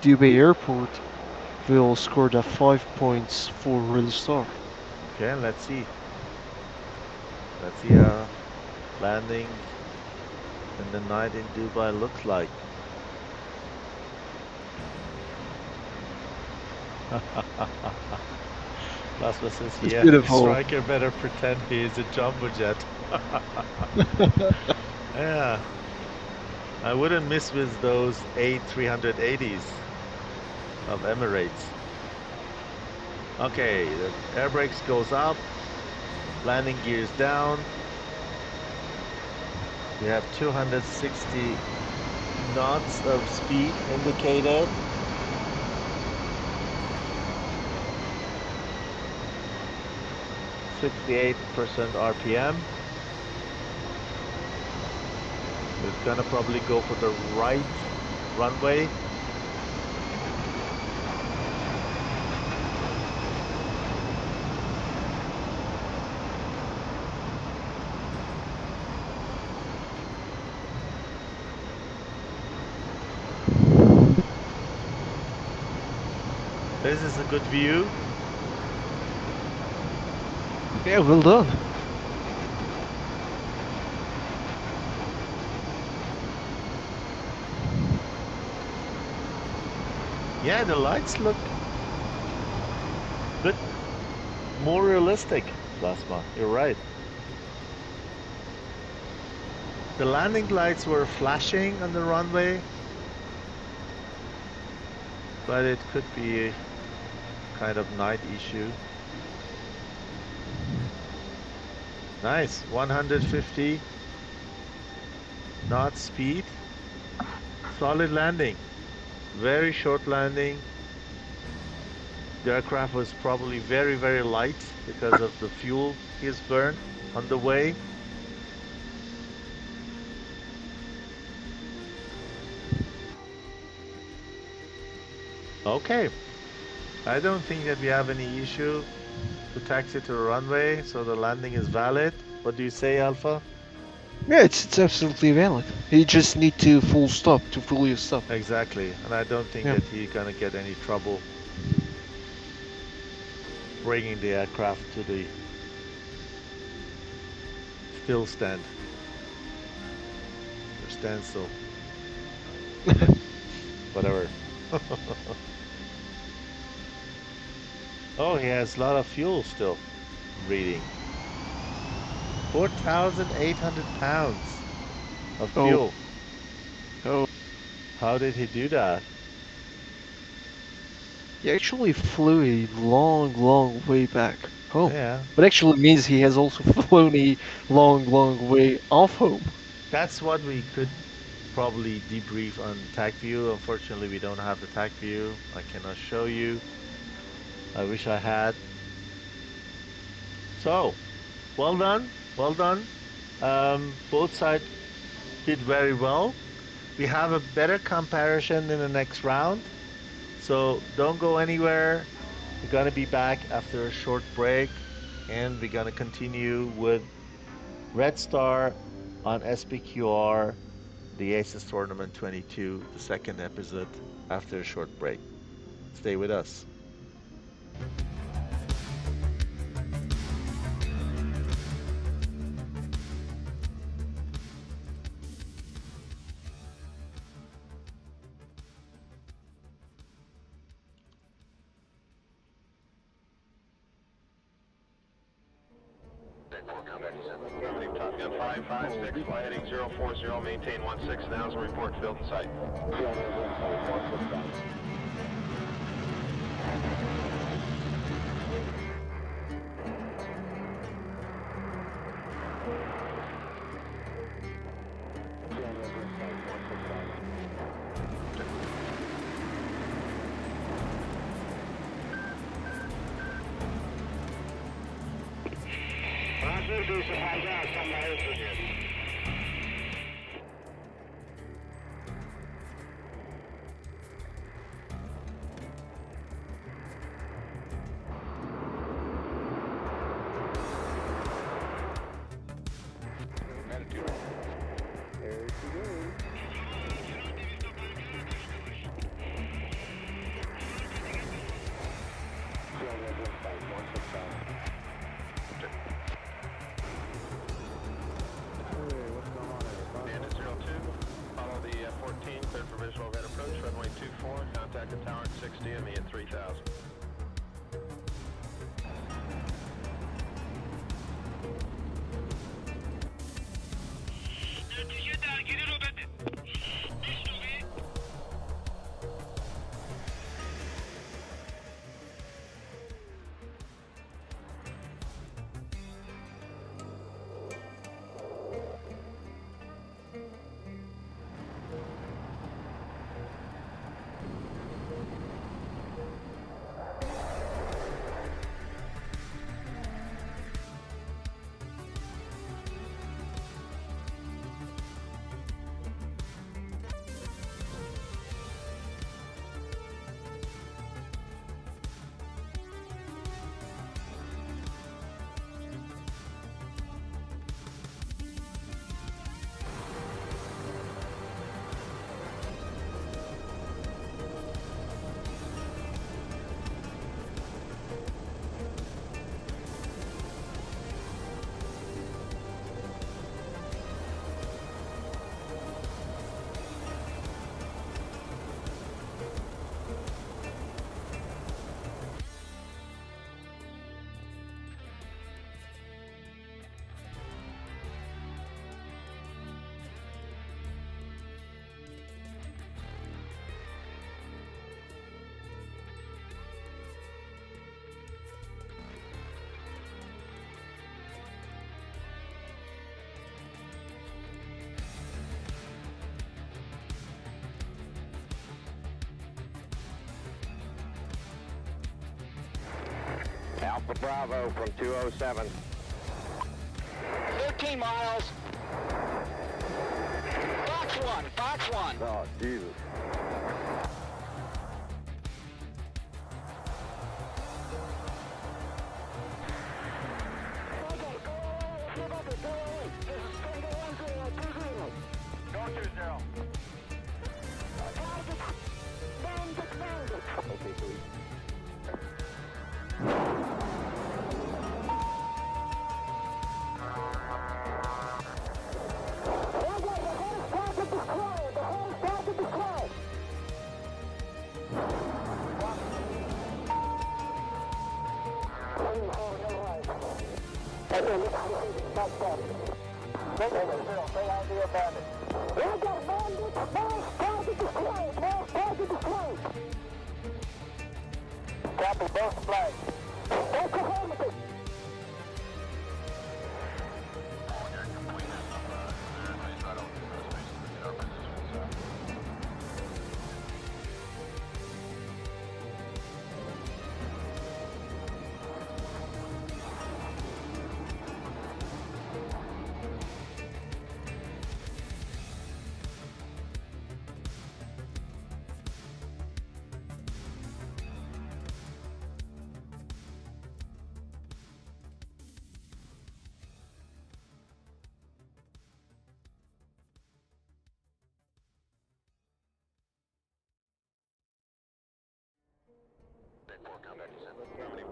[SPEAKER 3] Dubai Airport will score the 5 points for Real Star.
[SPEAKER 2] Okay, let's see. Let's see how landing in the night in Dubai looks like. Plasma says,
[SPEAKER 3] It's
[SPEAKER 2] yeah,
[SPEAKER 3] beautiful.
[SPEAKER 2] striker better pretend he is a jumbo jet. Yeah. I wouldn't miss with those A380s of Emirates. Okay, the air brakes goes up, landing gears down. We have 260 knots of speed indicated. .68% RPM. It's gonna probably go for the right runway. This is a good view.
[SPEAKER 3] Yeah, well done.
[SPEAKER 2] Yeah, the lights look a bit more realistic, Plasma. You're right. The landing lights were flashing on the runway, but it could be a kind of night issue. Nice, 150 knot speed. Solid landing. Very short landing. The aircraft was probably very, very light because of the fuel he's burned on the way. Okay. I don't think that we have any issue to taxi to the runway, so the landing is valid. What do you say, Alpha?
[SPEAKER 3] Yeah, it's absolutely valid. You just need to full stop to fully stop.
[SPEAKER 2] Exactly, and I don't think
[SPEAKER 3] Yeah.
[SPEAKER 2] that he's gonna get any trouble bringing the aircraft to the still stand or standstill. Whatever. Oh, he has a lot of fuel still reading. 4,800 pounds of fuel.
[SPEAKER 3] Oh.
[SPEAKER 2] How did he do that?
[SPEAKER 3] He actually flew a long, long way back home.
[SPEAKER 2] Yeah,
[SPEAKER 3] But actually means he has also flown a long, long way off home.
[SPEAKER 2] that's what we could probably debrief on TAC view. Unfortunately, we don't have the TAC view. I cannot show you. I wish I had. So, well done, well done. Both sides did very well. We have a better comparison in the next round. So don't go anywhere. We're gonna be back after a short break, and we're gonna continue with Red Star on S.P.Q.R, the ACES Tournament 22, the second episode after a short break. Stay with us.
[SPEAKER 1] Top Gun 556, fly heading 040, maintain 16,000, report field in sight. Contact the tower at 60 and me at 3,000. Alpha Bravo from 207.
[SPEAKER 4] 13 miles. Fox 1, Fox 1.
[SPEAKER 1] Oh, Jesus.
[SPEAKER 4] Copy both flags.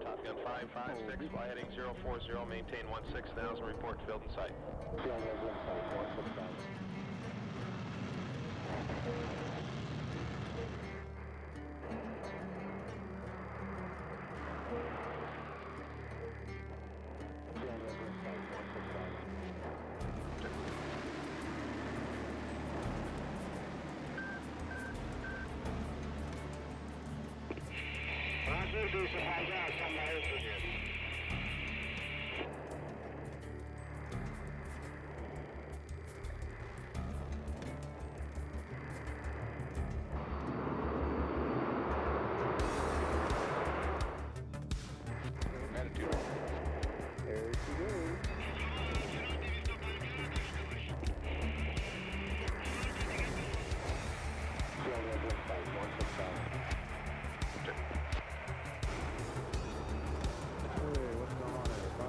[SPEAKER 1] Top Gun 556, fly heading 040, maintain 16,000, report field in sight.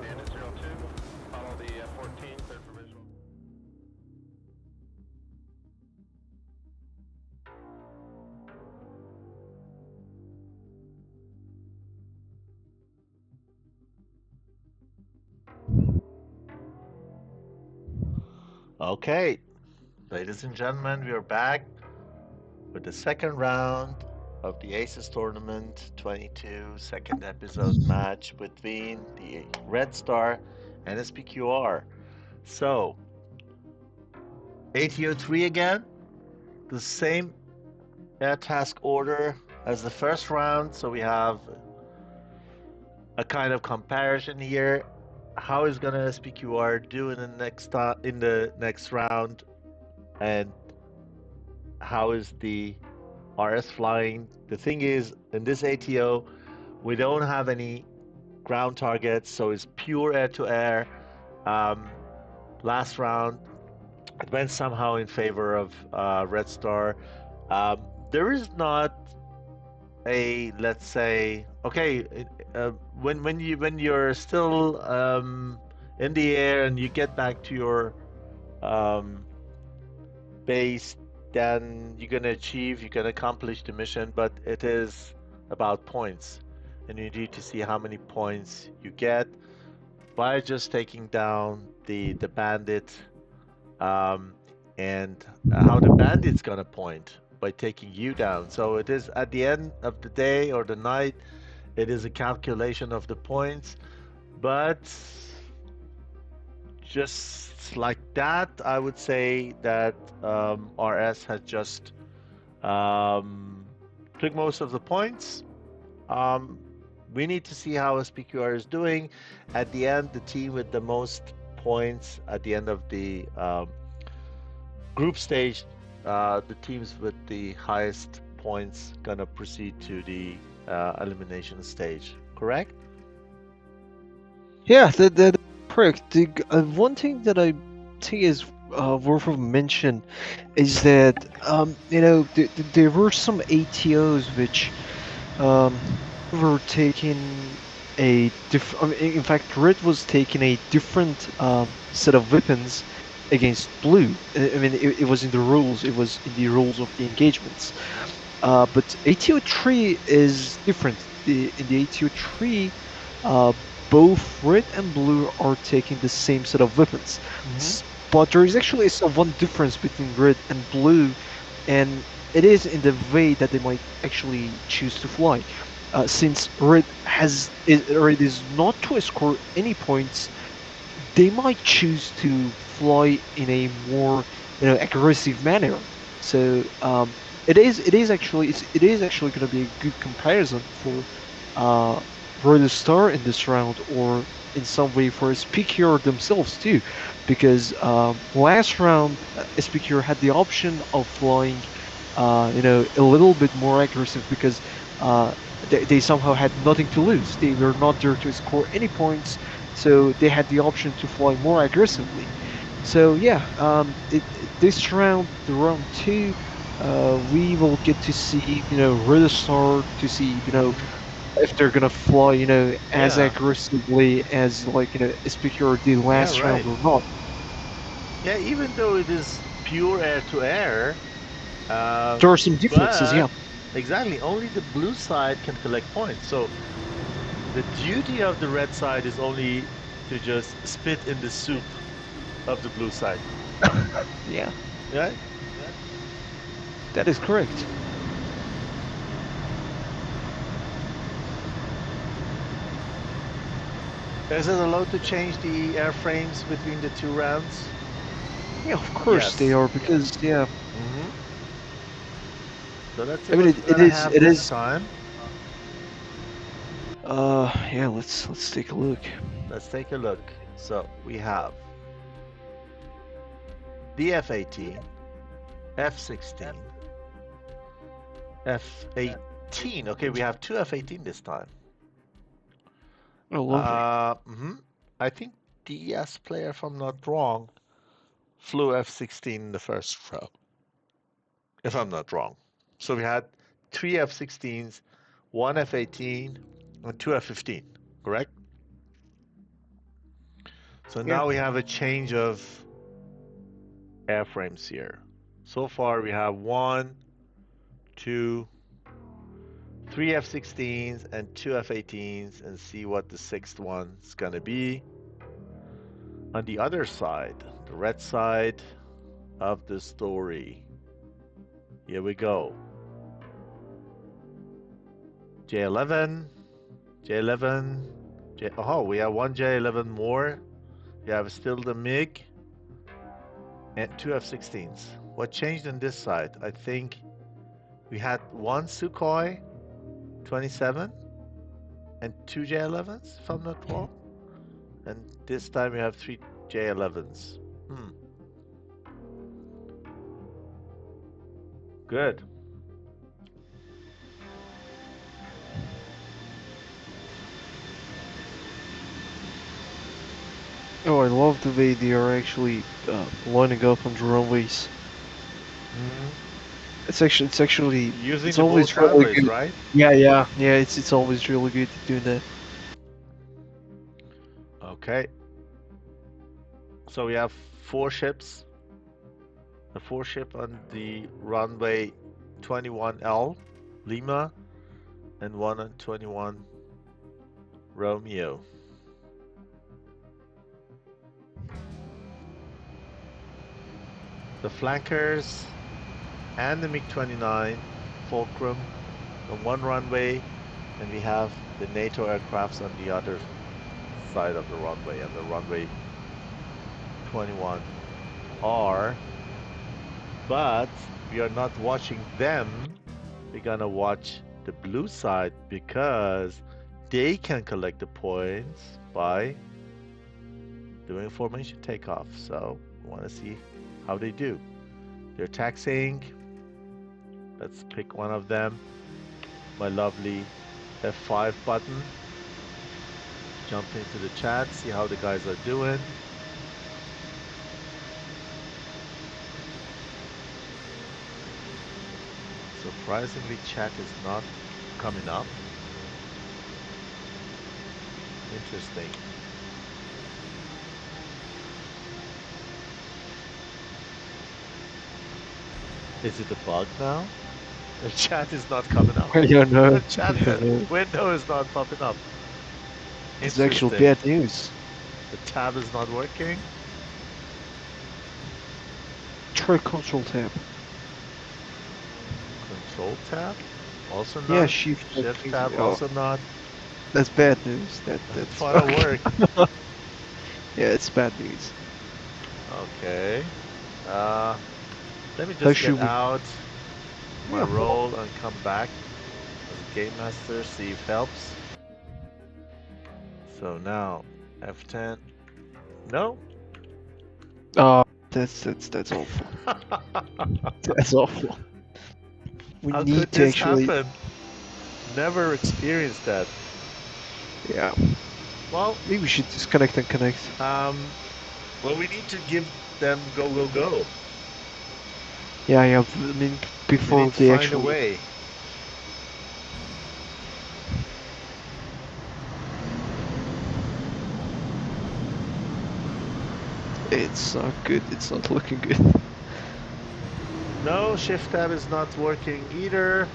[SPEAKER 1] Bandit 02, follow the F-14, clear for visual.
[SPEAKER 2] Okay, ladies and gentlemen, we are back with the second round of the ACES tournament 22 second episode match between the Red Star and S.P.Q.R. So, ATO 3 again, the same air task order as the first round, so we have a kind of comparison here. How is gonna S.P.Q.R do in the next round, and how is the RS flying? The thing is, in this ATO, we don't have any ground targets, so it's pure air-to-air. Last round, it went somehow in favor of Red Star. There is not a, let's say, okay, when you're still in the air and you get back to your base, then you're gonna accomplish the mission, but it is about points, and you need to see how many points you get by just taking down the bandit, and how the bandit's gonna point by taking you down. So it is, at the end of the day or the night, it is a calculation of the points, but just like that, I would say that RS has just took most of the points. We need to see how S.P.Q.R is doing. At the end, the team with the most points at the end of the group stage, the teams with the highest points gonna proceed to the elimination stage, correct?
[SPEAKER 3] Yeah, that's correct. One thing that I think is worth of mention is that there were some ATOs which were taking a different. In fact, Red was taking a different set of weapons against Blue. I mean, it was in the rules. It was in the rules of the engagements. But ATO 3 is different. In the ATO 3, both Red and Blue are taking the same set of weapons. But there is actually one difference between Red and Blue, and it is in the way that they might actually choose to fly. Since Red is not to score any points, they might choose to fly in a more aggressive manner. So it is actually going to be a good comparison for uh, Red Star in this round, or in some way for S.P.Q.R themselves too, because last round S.P.Q.R had the option of flying, a little bit more aggressive because they somehow had nothing to lose. They were not there to score any points, so they had the option to fly more aggressively. So yeah, this round, the round two, we will get to see, Red Star, to see, if they're gonna fly, as
[SPEAKER 2] Yeah.
[SPEAKER 3] aggressively as like, SPQR did
[SPEAKER 2] Yeah,
[SPEAKER 3] last round
[SPEAKER 2] right.
[SPEAKER 3] or not.
[SPEAKER 2] Yeah, even though it is pure air to air,
[SPEAKER 3] There are some differences,
[SPEAKER 2] but
[SPEAKER 3] yeah.
[SPEAKER 2] exactly only the blue side can collect points. So the duty of the red side is only to just spit in the soup of the blue side.
[SPEAKER 3] Yeah,
[SPEAKER 2] Right?
[SPEAKER 3] that is correct.
[SPEAKER 2] Is it allowed to change the airframes between the two rounds?
[SPEAKER 3] Yeah, of course they
[SPEAKER 2] Yes.
[SPEAKER 3] are because yeah.
[SPEAKER 2] Mm-hmm. So let's see
[SPEAKER 3] I mean,
[SPEAKER 2] what
[SPEAKER 3] it,
[SPEAKER 2] we're
[SPEAKER 3] it
[SPEAKER 2] gonna
[SPEAKER 3] is
[SPEAKER 2] have
[SPEAKER 3] it
[SPEAKER 2] this
[SPEAKER 3] is.
[SPEAKER 2] time.
[SPEAKER 3] Yeah. Let's take a look.
[SPEAKER 2] Let's take a look. So we have the F-18, F-16, F-18. Okay, we have two F-18 this time.
[SPEAKER 3] Oh, lovely.
[SPEAKER 2] I think DS player, if I'm not wrong, flew F-16 in the first row, if I'm not wrong. So we had three F-16s, one F-18, and two F-15, correct? So
[SPEAKER 3] Yeah.
[SPEAKER 2] now we have a change of airframes here. So far we have one, two, three F-16s and two F-18s, and see what the sixth one is gonna be. On the other side, the red side of the story. Here we go. J11, J11, oh, we have one J11 more. We have still the MiG and two F-16s. What changed on this side? I think we had one Sukhoi 27 and two J11s, if I'm not wrong. And this time we have three J11s. Good.
[SPEAKER 3] Oh, I love the way they are actually lining up on the runways. It's actually
[SPEAKER 2] Using
[SPEAKER 3] it's
[SPEAKER 2] the both
[SPEAKER 3] always really
[SPEAKER 2] runways,
[SPEAKER 3] good.
[SPEAKER 2] right?
[SPEAKER 3] Yeah. It's always really good doing that.
[SPEAKER 2] Okay. So we have four ships. The four ship on the runway 21L, Lima, and one on 21 Romeo. The flankers and the MiG-29 Fulcrum on one runway, and we have the NATO aircrafts on the other side of the runway, on the runway 21R. But we are not watching them. We're gonna watch the blue side because they can collect the points by doing formation takeoff. So we want to see how they do. They're taxiing. Let's pick one of them. My lovely F5 button. Jump into the chat, see how the guys are doing. Surprisingly, chat is not coming up. Interesting. Is it a bug now? The chat is not coming up.
[SPEAKER 3] I don't know.
[SPEAKER 2] The chat
[SPEAKER 3] I don't know.
[SPEAKER 2] window is not popping up.
[SPEAKER 3] It's actual
[SPEAKER 2] Interesting.
[SPEAKER 3] bad news.
[SPEAKER 2] The tab is not working.
[SPEAKER 3] Try Control Tab.
[SPEAKER 2] Control tab? Also not.
[SPEAKER 3] Yeah, Shift
[SPEAKER 2] tab
[SPEAKER 3] oh,
[SPEAKER 2] also not.
[SPEAKER 3] that's bad news. That's
[SPEAKER 2] Wanna work.
[SPEAKER 3] Yeah, it's bad news.
[SPEAKER 2] Okay. Let me
[SPEAKER 3] How
[SPEAKER 2] just
[SPEAKER 3] should
[SPEAKER 2] get
[SPEAKER 3] we-
[SPEAKER 2] out my
[SPEAKER 3] Yeah.
[SPEAKER 2] role and come back as Game Master, see if helps. So now F10. No.
[SPEAKER 3] Oh, that's awful. That's awful. We
[SPEAKER 2] How
[SPEAKER 3] need
[SPEAKER 2] could
[SPEAKER 3] to
[SPEAKER 2] this
[SPEAKER 3] actually.
[SPEAKER 2] happen? Never experienced that.
[SPEAKER 3] Yeah.
[SPEAKER 2] Well,
[SPEAKER 3] Maybe we should disconnect and connect.
[SPEAKER 2] well, we need to give them go.
[SPEAKER 3] Yeah, yeah. I mean,
[SPEAKER 2] We
[SPEAKER 3] before
[SPEAKER 2] need to
[SPEAKER 3] they
[SPEAKER 2] find
[SPEAKER 3] actually.
[SPEAKER 2] a way.
[SPEAKER 3] It's not good. It's not looking good.
[SPEAKER 2] No, shift tab is not working either.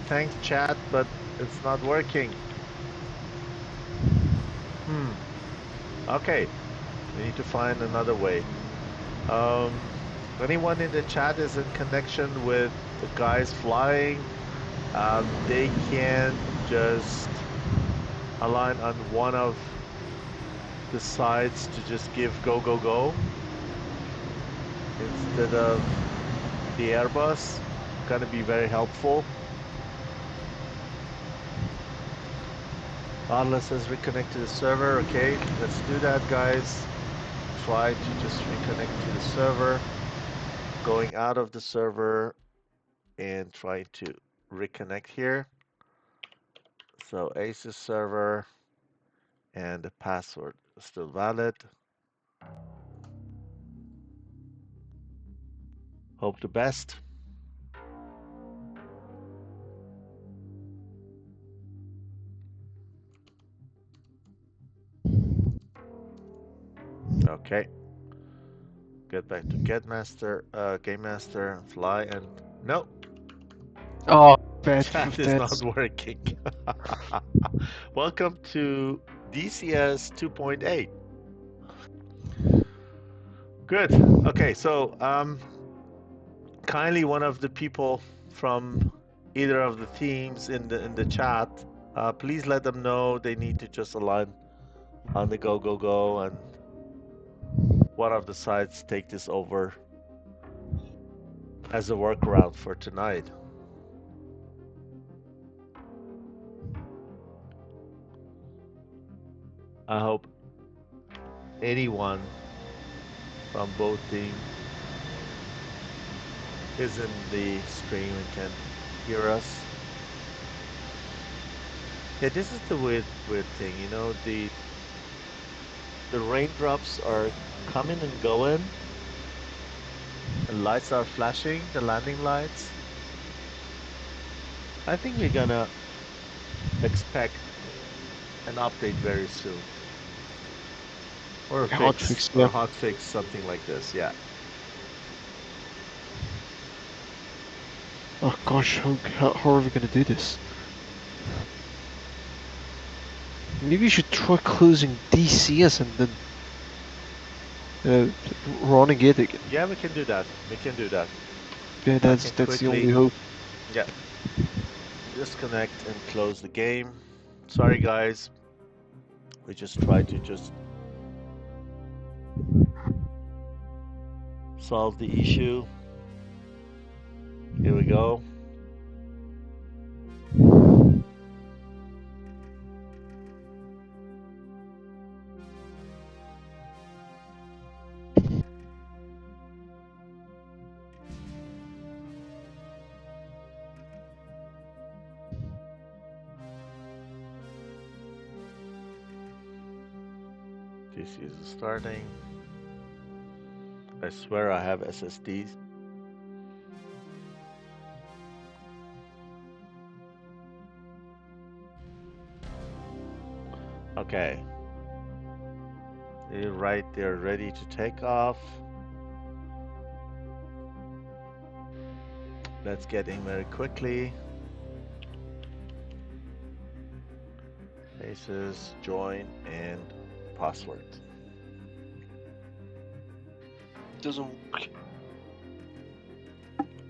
[SPEAKER 2] Thanks chat, but it's not working. Okay, we need to find another way. Anyone in the chat is in connection with the guys flying. They can just align on one of the sides to just give go instead of the Airbus. Gonna be very helpful. Atlas has reconnect to the server. Okay, let's do that, guys. Try to just reconnect to the server. Going out of the server and try to reconnect here. So ACES server and the password is still valid. Hope the best. Okay. Get back to Game Master, fly, and no,
[SPEAKER 3] Oh, bad.
[SPEAKER 2] chat is not working. Welcome to DCS 2.8. Good. Okay, so kindly one of the people from either of the teams in the chat, please let them know they need to just align on the go, and one of the sides take this over as a workaround for tonight. I hope anyone from both teams is in the stream and can hear us. Yeah, this is the weird thing, you know, the raindrops are coming and going, and lights are flashing, the landing lights. I think we're gonna expect an update very soon. Or a fix,
[SPEAKER 3] yeah.
[SPEAKER 2] or hot fix, something like this, yeah.
[SPEAKER 3] Oh gosh, how are we gonna do this? Maybe you should try closing DCS and then running it again.
[SPEAKER 2] Yeah, we can do that. We can do that.
[SPEAKER 3] Yeah, that's the only hope.
[SPEAKER 2] Yeah. Disconnect and close the game. Sorry, guys. We just try to just solve the issue. Here we go. This is starting. I swear I have SSDs. Okay. They're right, they're ready to take off. Let's get in very quickly. ACES, join, and password.
[SPEAKER 3] Doesn't work.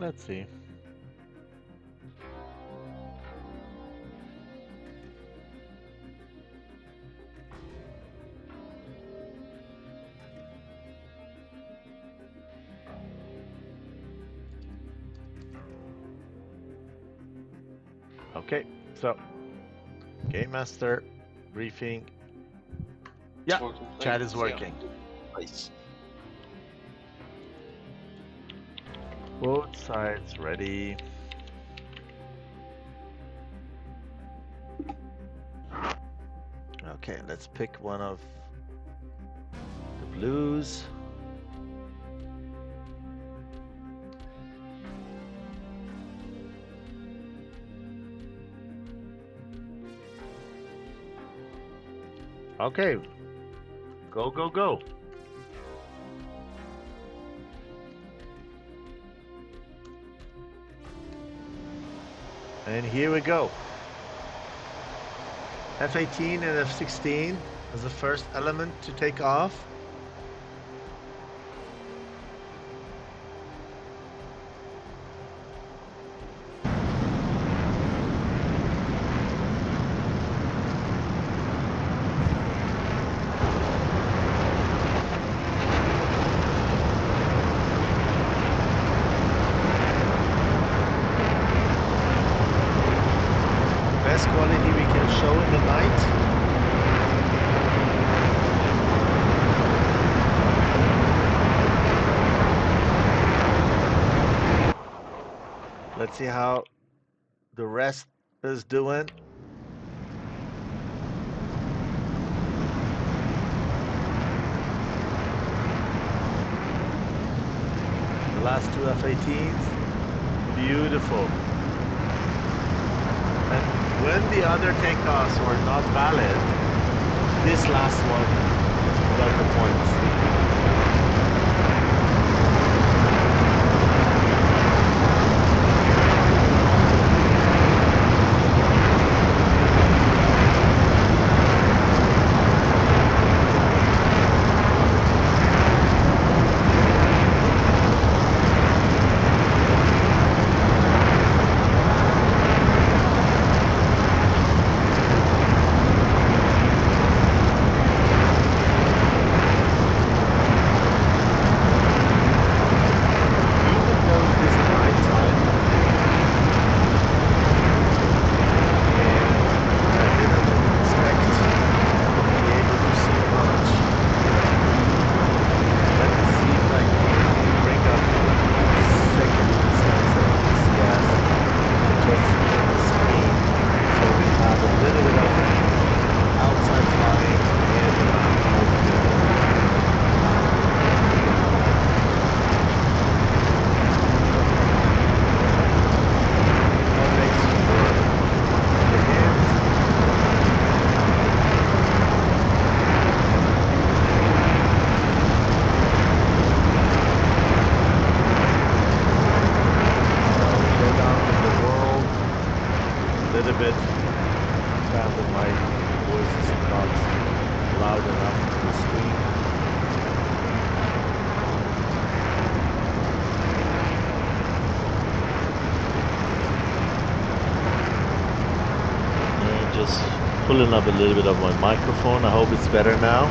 [SPEAKER 2] Let's see. Okay, so Game master, briefing. Yeah,
[SPEAKER 5] Working
[SPEAKER 2] chat
[SPEAKER 5] fine.
[SPEAKER 2] is working.
[SPEAKER 3] Nice.
[SPEAKER 2] Both sides ready. Okay, let's pick one of the blues. Okay, go, go, go. And here we go. F-18 and F-16 as the first element to take off. Best quality we can show in the night. Let's see how the rest is doing. The last two F-18s, beautiful. And when the other takeoffs were not valid, this last one got the points. Pulling up a little bit of my microphone. I hope it's better now.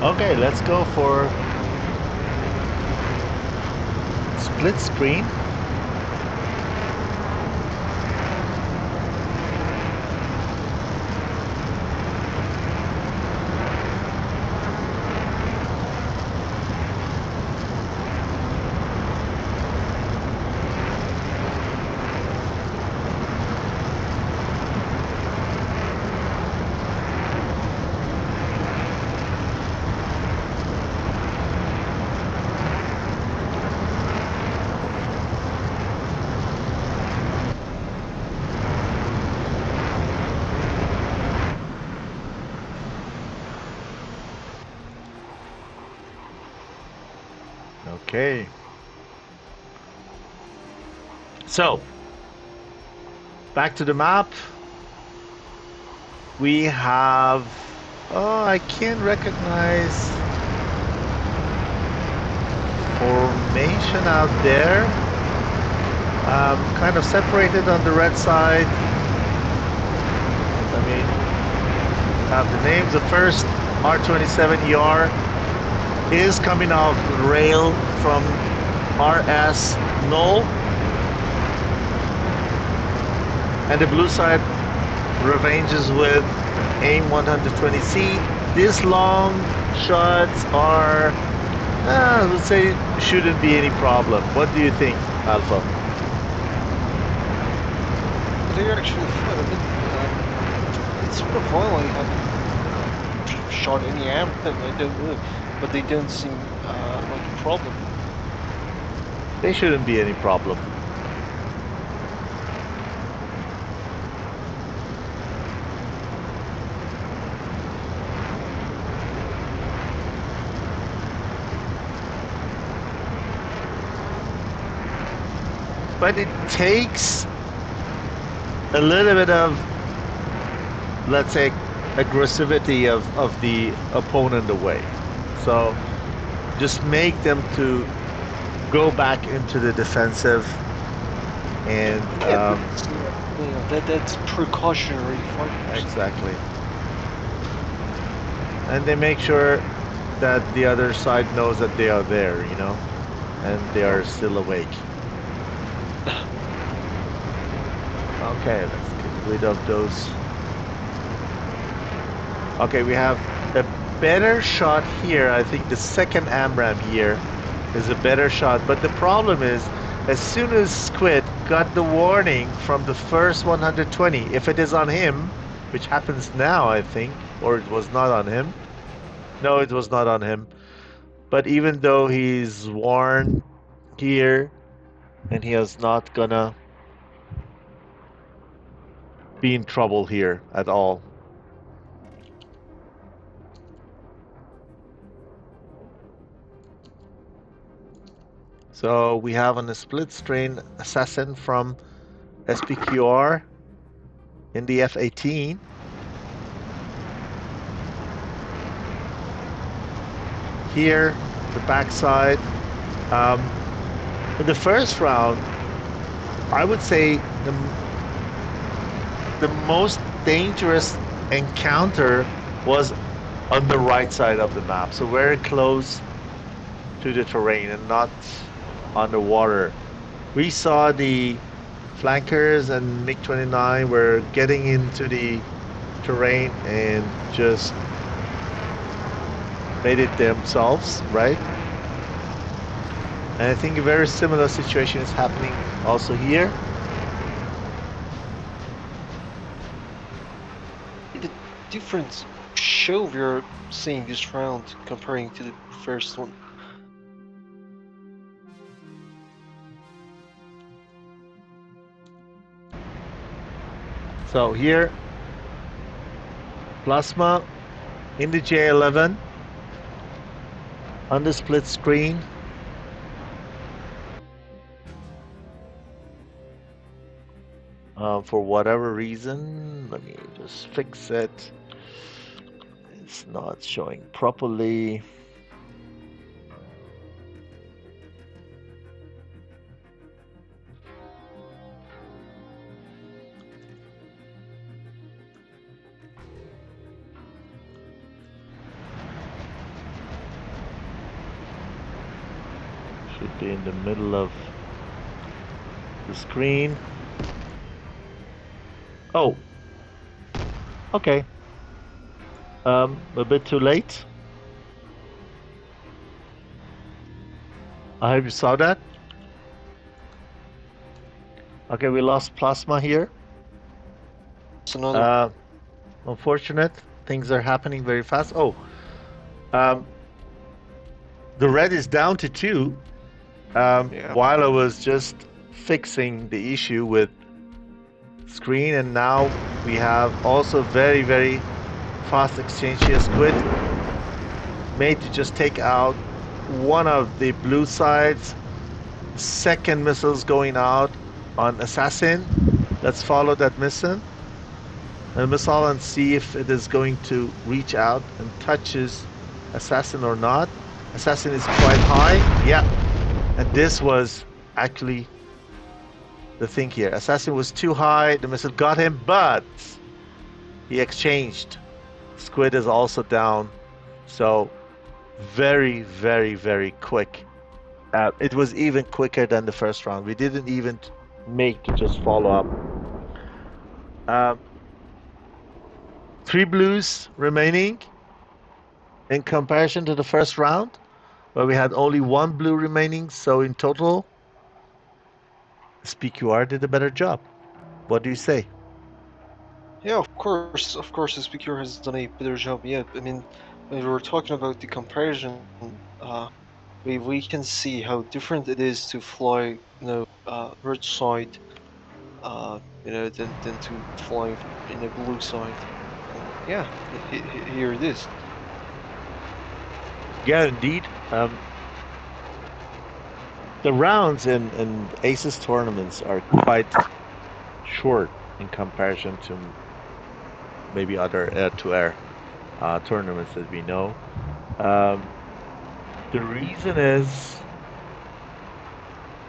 [SPEAKER 2] Okay, let's go for split screen. Okay. So, back to the map. We have... Oh, I can't recognize formation out there. Kind of separated on the red side. I mean, have the names. The first R27ER is coming off the rail from RS Knoll. And the blue side rearranges with AIM 120C. These long shots are, I would say, shouldn't be any problem. What do you think, Alpha?
[SPEAKER 3] They're actually fun. It's sort of oil. I haven't shot any amp, and I don't know, but they don't seem like a problem.
[SPEAKER 2] They shouldn't be any problem. But it takes a little bit of, let's say, aggressivity of the opponent away. So just make them to go back into the defensive and
[SPEAKER 3] Yeah, that's precautionary fighters.
[SPEAKER 2] exactly. And they make sure that the other side knows that they are there, you know, and they are still awake. Okay, let's get rid of those. Okay, we have a better shot here. I think the second AMRAAM here is a better shot. But the problem is, as soon as Squid got the warning from the first 120, if it is on him, which happens now, I think, or it was not on him. No, it was not on him. But even though he's warned here, and he is not gonna be in trouble here at all. So we have on a split strain assassin from S.P.Q.R. in the F-18. Here, the backside. In the first round, I would say the most dangerous encounter was on the right side of the map, so very close to the terrain and not on the water. We saw the flankers and MiG-29 were getting into the terrain and just made it themselves, right? And I think a very similar situation is happening also here.
[SPEAKER 3] The difference show we're seeing this round comparing to the first one.
[SPEAKER 2] So here, Plasma in the J11 on the split screen. For whatever reason, let me just fix it. It's not showing properly. Should be in the middle of the screen. Oh, okay. A bit too late. I hope you saw that. Okay, we lost Plasma here.
[SPEAKER 3] It's another.
[SPEAKER 2] Unfortunate. Things are happening very fast. Oh, the red is down to 2.
[SPEAKER 3] Yeah.
[SPEAKER 2] While I was just fixing the issue with screen, and now we have also very, very fast exchange here. Squid made to just take out one of the blue sides. Second missile's going out on assassin. Let's follow that missile and see if it is going to reach out and touches assassin or not. Assassin is quite high. Yeah, and this was actually the thing here. Assassin was too high. The missile got him, but he exchanged. Squid is also down. So very, very, very quick. It was even quicker than the first round. We didn't even make to just follow up. 3 blues remaining in comparison to the first round, where we had only 1 blue remaining. So in total, S.P.Q.R did a better job. What do you say?
[SPEAKER 3] Yeah, of course, S.P.Q.R has done a better job. Yeah, I mean, when we were talking about the comparison, we can see how different it is to fly, red side, than to fly in a blue side. Yeah, here it is.
[SPEAKER 2] Yeah, indeed. The rounds in ACES tournaments are quite short in comparison to maybe other air-to-air tournaments that we know. The reason is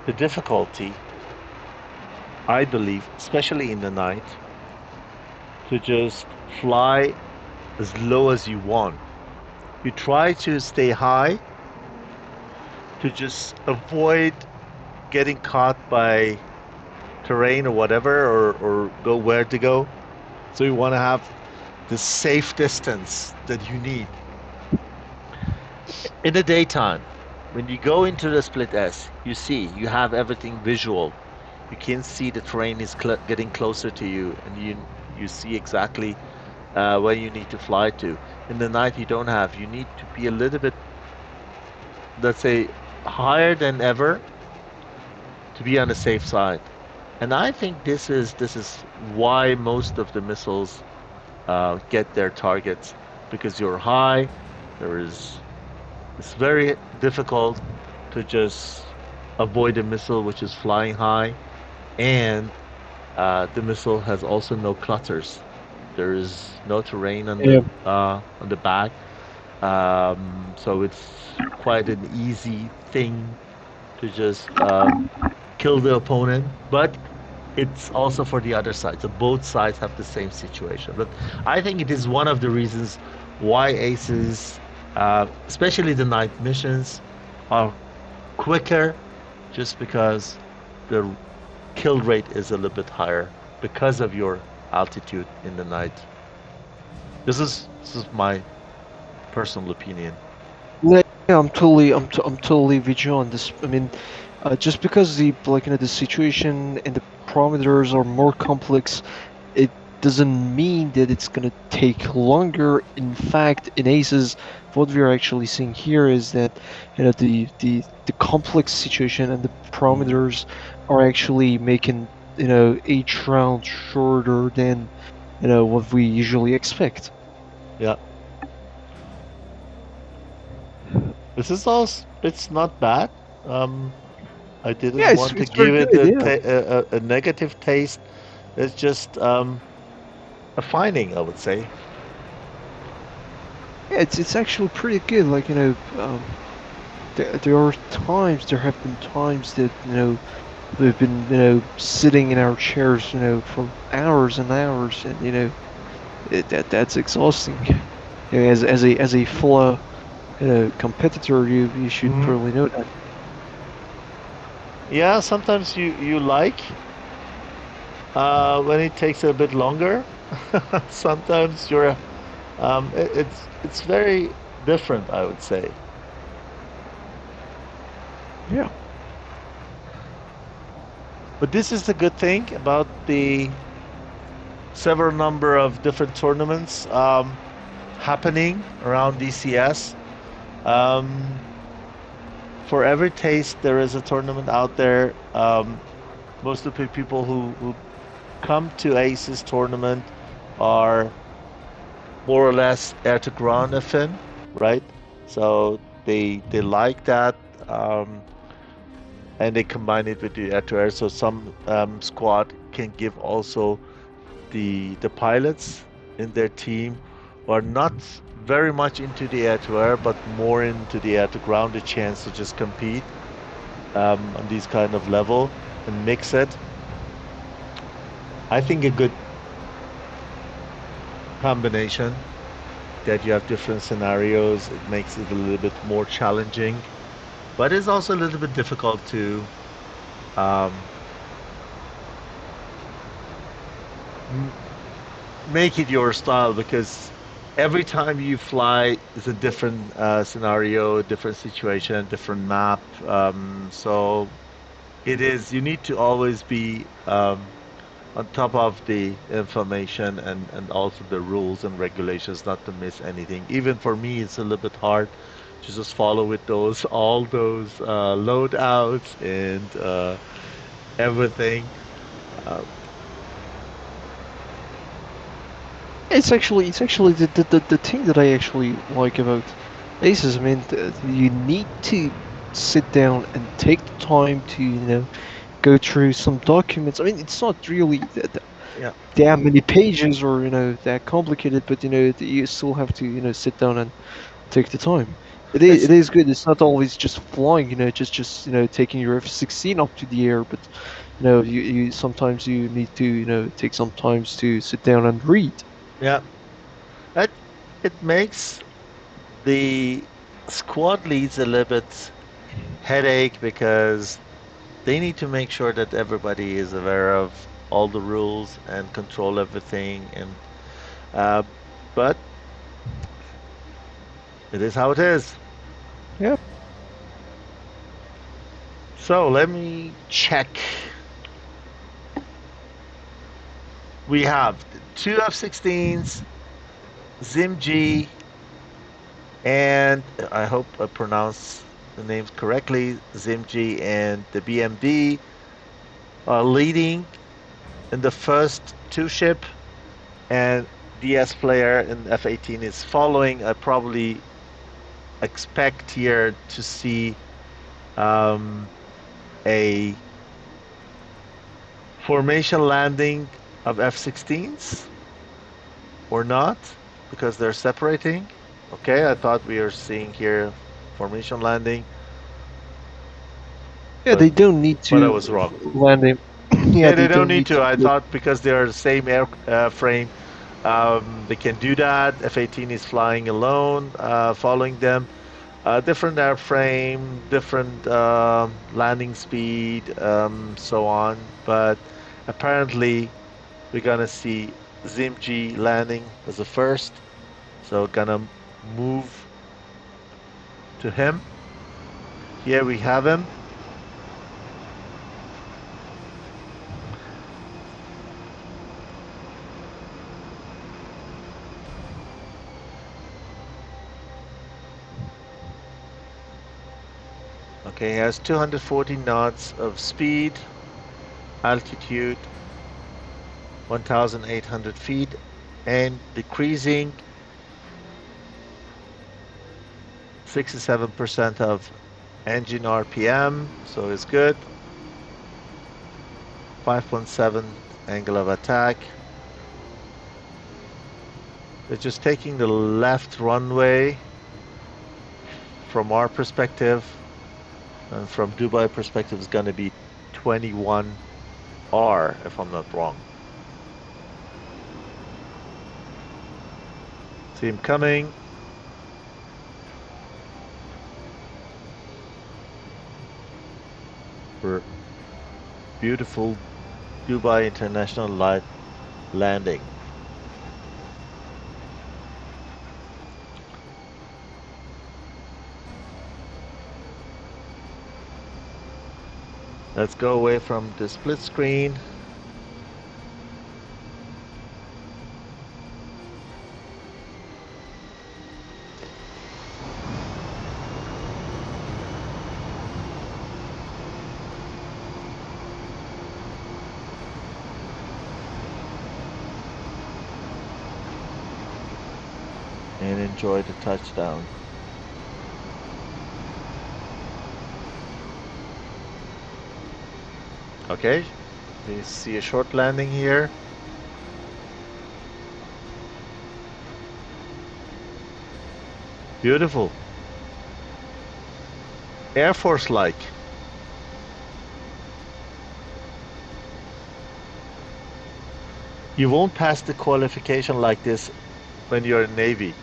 [SPEAKER 2] the difficulty, I believe, especially in the night, to just fly as low as you want. You try to stay high to just avoid getting caught by terrain or whatever, or go where to go. So you want to have the safe distance that you need. In the daytime, when you go into the split S, you have everything visual. You can see the terrain is getting closer to you, and you see exactly where you need to fly to. In the night, you don't have. You need to be a little bit, let's say, higher than ever to be on the safe side. And I think this is why most of the missiles get their targets, because you're high. It's very difficult to just avoid a missile which is flying high, and the missile has also no clutters. There is no terrain on the back, so it's quite an easy thing to just kill the opponent. But it's also for the other side, so both sides have the same situation. But I think it is one of the reasons why ACES, especially the night missions, are quicker, just because the kill rate is a little bit higher because of your altitude in the night. This is my personal opinion.
[SPEAKER 3] Yeah, I'm totally with you on this. I mean, just because the situation and the parameters are more complex, it doesn't mean that it's gonna take longer. In fact, in ACES, what we are actually seeing here is that the complex situation and the parameters are actually making each round shorter than what we usually expect.
[SPEAKER 2] Yeah. This is also, it's not bad. I didn't want to
[SPEAKER 3] it's
[SPEAKER 2] give
[SPEAKER 3] very
[SPEAKER 2] it
[SPEAKER 3] good,
[SPEAKER 2] a negative taste. It's just a finding, I would say.
[SPEAKER 3] Yeah, it's actually pretty good. There have been times that we've been sitting in our chairs for hours and hours, and that's exhausting. As a full competitor, you should probably know that.
[SPEAKER 2] Yeah, sometimes you like when it takes a bit longer. Sometimes you're it's very different, I would say.
[SPEAKER 3] Yeah.
[SPEAKER 2] But this is the good thing about the several number of different tournaments happening around DCS. For every taste, there is a tournament out there. Most of the people who come to ACES tournament are more or less air to ground FN, right? So they like that, and they combine it with the air-to-air. So some squad can give also the pilots in their team who are not very much into the air-to-air, but more into the air-to-ground, a chance to just compete on these kind of level and mix it. I think a good combination that you have different scenarios. It makes it a little bit more challenging, but it's also a little bit difficult to make it your style, because every time you fly is a different scenario, different situation, different map. So it is, you need to always be on top of the information and also the rules and regulations, not to miss anything. Even for me, it's a little bit hard to just follow with those, all those loadouts and everything.
[SPEAKER 3] It's actually the thing that I actually like about ACES. I mean, you need to sit down and take the time to go through some documents. I mean, it's not really
[SPEAKER 2] Yeah.
[SPEAKER 3] that many pages or that complicated, but you still have to sit down and take the time. It
[SPEAKER 2] It's
[SPEAKER 3] is good. It's not always just flying, just taking your F-16 up to the air, but you sometimes you need to take some times to sit down and read.
[SPEAKER 2] yeah. It it makes the squad leads a little bit headache, because they need to make sure that everybody is aware of all the rules and control everything. And but it is how it is.
[SPEAKER 3] Yeah.
[SPEAKER 2] So let me check. We have two F-16s, ZimG, and I hope I pronounced the names correctly, ZimG and the BMD are leading in the first two ship, and DS player in F-18 is following. I probably expect here to see a formation landing of F-16s or not, because they're separating. Okay, I thought we were seeing here formation landing.
[SPEAKER 3] Yeah, they don't need
[SPEAKER 2] But I
[SPEAKER 3] to
[SPEAKER 2] was wrong.
[SPEAKER 3] land him. Yeah,
[SPEAKER 2] They don't need to. I
[SPEAKER 3] do it.
[SPEAKER 2] thought because they are the same frame, they can do that. F-18 is flying alone, following them. Different airframe, different landing speed, so on. But apparently, we're gonna see ZimG landing as the first. So gonna move to him. Here we have him. Okay, he has 240 knots of speed, altitude 1,800 feet, and decreasing 67% of engine RPM, so it's good. 5.7 angle of attack. They're just taking the left runway from our perspective, and from Dubai perspective is going to be 21R, if I'm not wrong. See him coming. For beautiful Dubai International Light landing. Let's go away from the split screen. And enjoy the touchdown. Okay, we see a short landing here. Beautiful. Air Force-like. You won't pass the qualification like this when you're in Navy.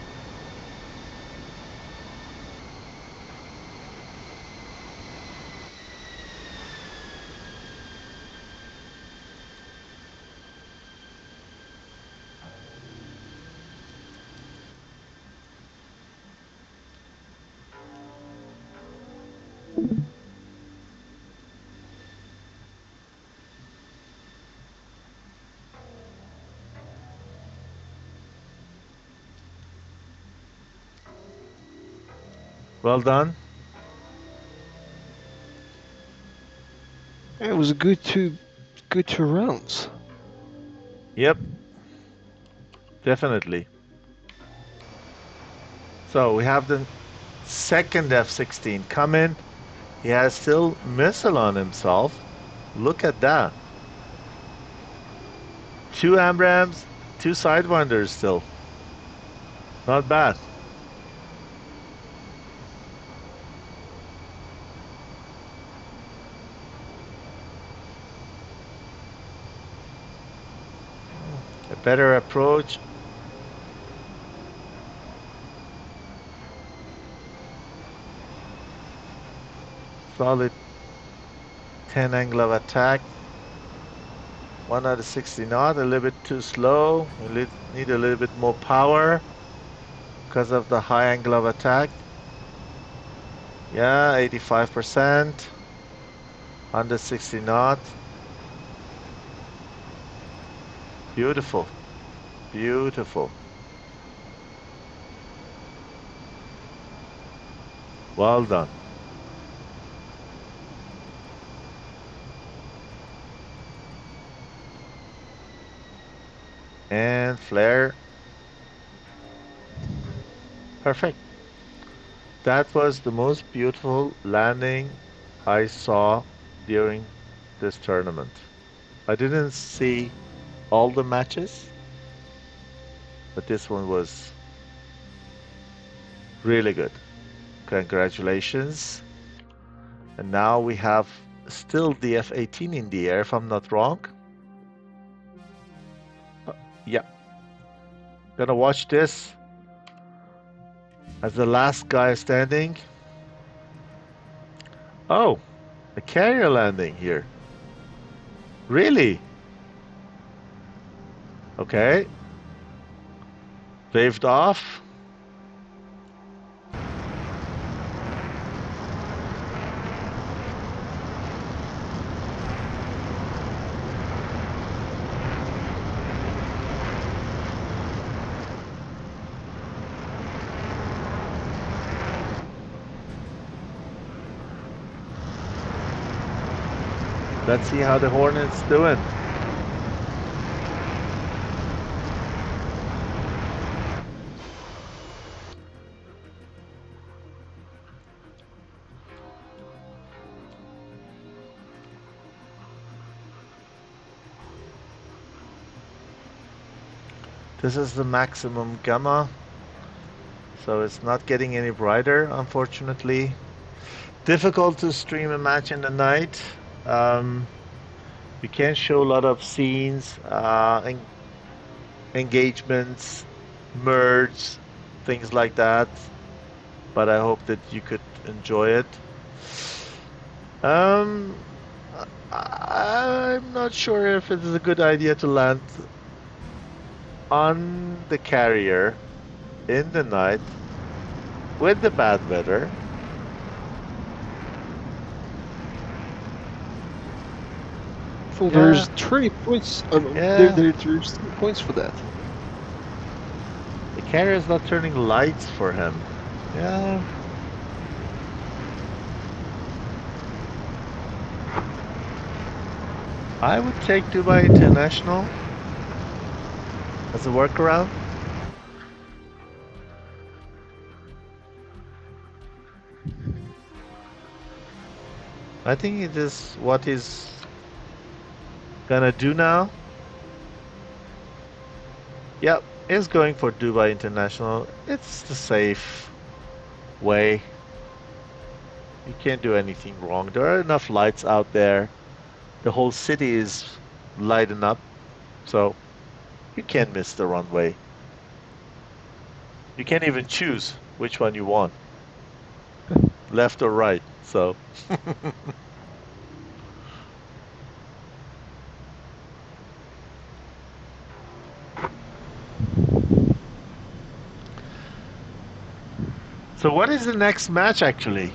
[SPEAKER 2] Well done.
[SPEAKER 3] It was a good 2 rounds.
[SPEAKER 2] Yep, definitely. So we have the second F-16 coming. He has still missile on himself. Look at that. 2 AMRAAMs, 2 Sidewinders still. Not bad. A better approach. Solid 10 angle of attack. 1 out of 60 knot, a little bit too slow. We need a little bit more power because of the high angle of attack. Yeah, 85%. 160 knot. Beautiful. Beautiful. Well done. And flare. Perfect. That was the most beautiful landing I saw during this tournament. I didn't see all the matches, but this one was really good. Congratulations. And now we have still the F-18 in the air, if I'm not wrong. Yeah. Gonna watch this as the last guy standing. Oh, a carrier landing here. Really? Okay. Waved off. Let's see how the Hornet's doing. This is the maximum gamma, so it's not getting any brighter, unfortunately. Difficult to stream a match in the night. We can't show a lot of scenes, engagements, merge, things like that, but I hope that you could enjoy it. I'm not sure if it is a good idea to land on the carrier in the night with the bad weather.
[SPEAKER 3] Well, there's 30 points. There's 3 points for that.
[SPEAKER 2] The carrier is not turning lights for him. Yeah. I would take Dubai International as a workaround. I think it is what is gonna do now? Yep, it's going for Dubai International. It's the safe way. You can't do anything wrong. There are enough lights out there. The whole city is lighting up, so you can't miss the runway. You can't even choose which one you want, left or right. So. So what is the next match actually?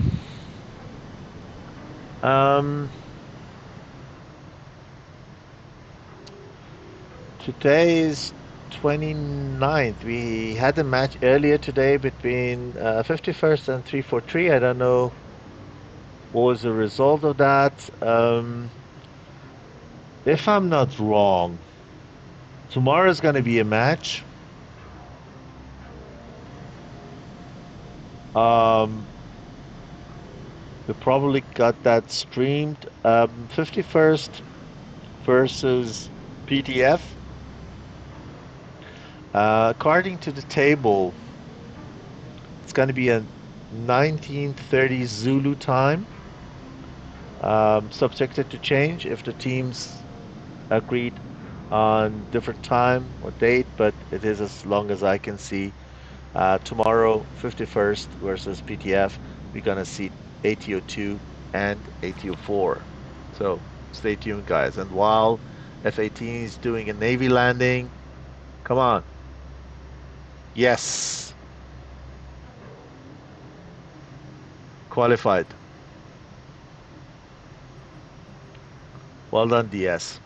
[SPEAKER 2] Today is 29th. We had a match earlier today between 51st and 343. I don't know what was the result of that. If I'm not wrong, tomorrow is going to be a match. We probably got that streamed. 51st versus PDF. According to the table, it's going to be a 1930 Zulu time. Subjected to change if the teams agreed on different time or date, but it is as long as I can see. Tomorrow, 51st versus PTF, we're going to see ATO2 and ATO4. So stay tuned, guys. And while F-18 is doing a Navy landing, come on. Yes. Qualified. Well done, DS.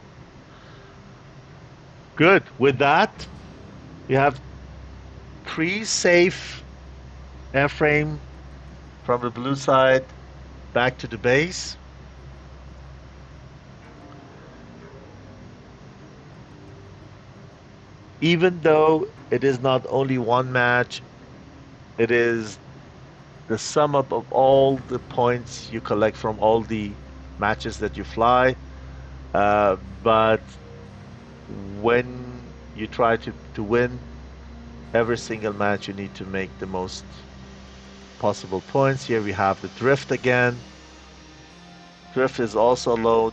[SPEAKER 2] Good. With that, we have 3 safe airframe from the blue side back to the base. Even though it is not only one match, it is the sum up of all the points you collect from all the matches that you fly. But when you try to win every single match, you need to make the most possible points. Here we have the drift again. Drift is also low.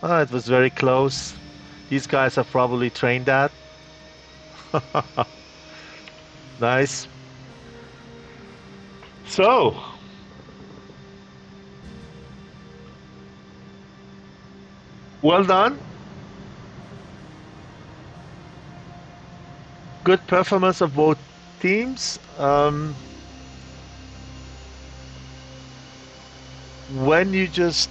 [SPEAKER 2] It was very close. These guys have probably trained that. Nice. So, well done. Good performance of both teams. When you just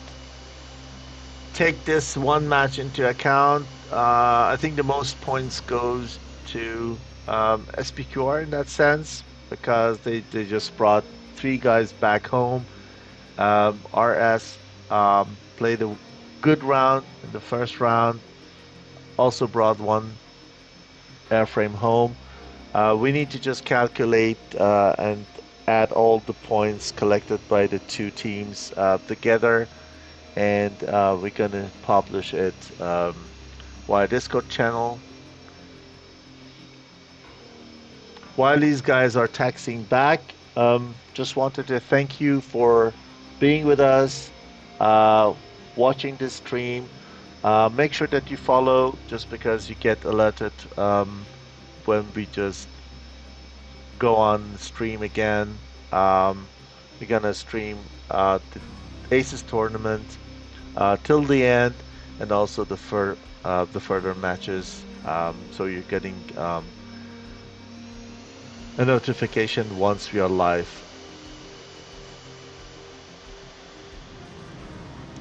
[SPEAKER 2] take this one match into account, I think the most points goes to S.P.Q.R. in that sense, because they just brought 3 guys back home. RS played a good round in the first round, also brought 1 airframe home. We need to just calculate and add all the points collected by the 2 teams together, and we're gonna publish it via Discord channel. While these guys are taxiing back, just wanted to thank you for being with us, watching this stream. Make sure that you follow, just because you get alerted when we just go on stream again. We're gonna stream the ACES tournament till the end, and also the further matches, so you're getting a notification once we are live.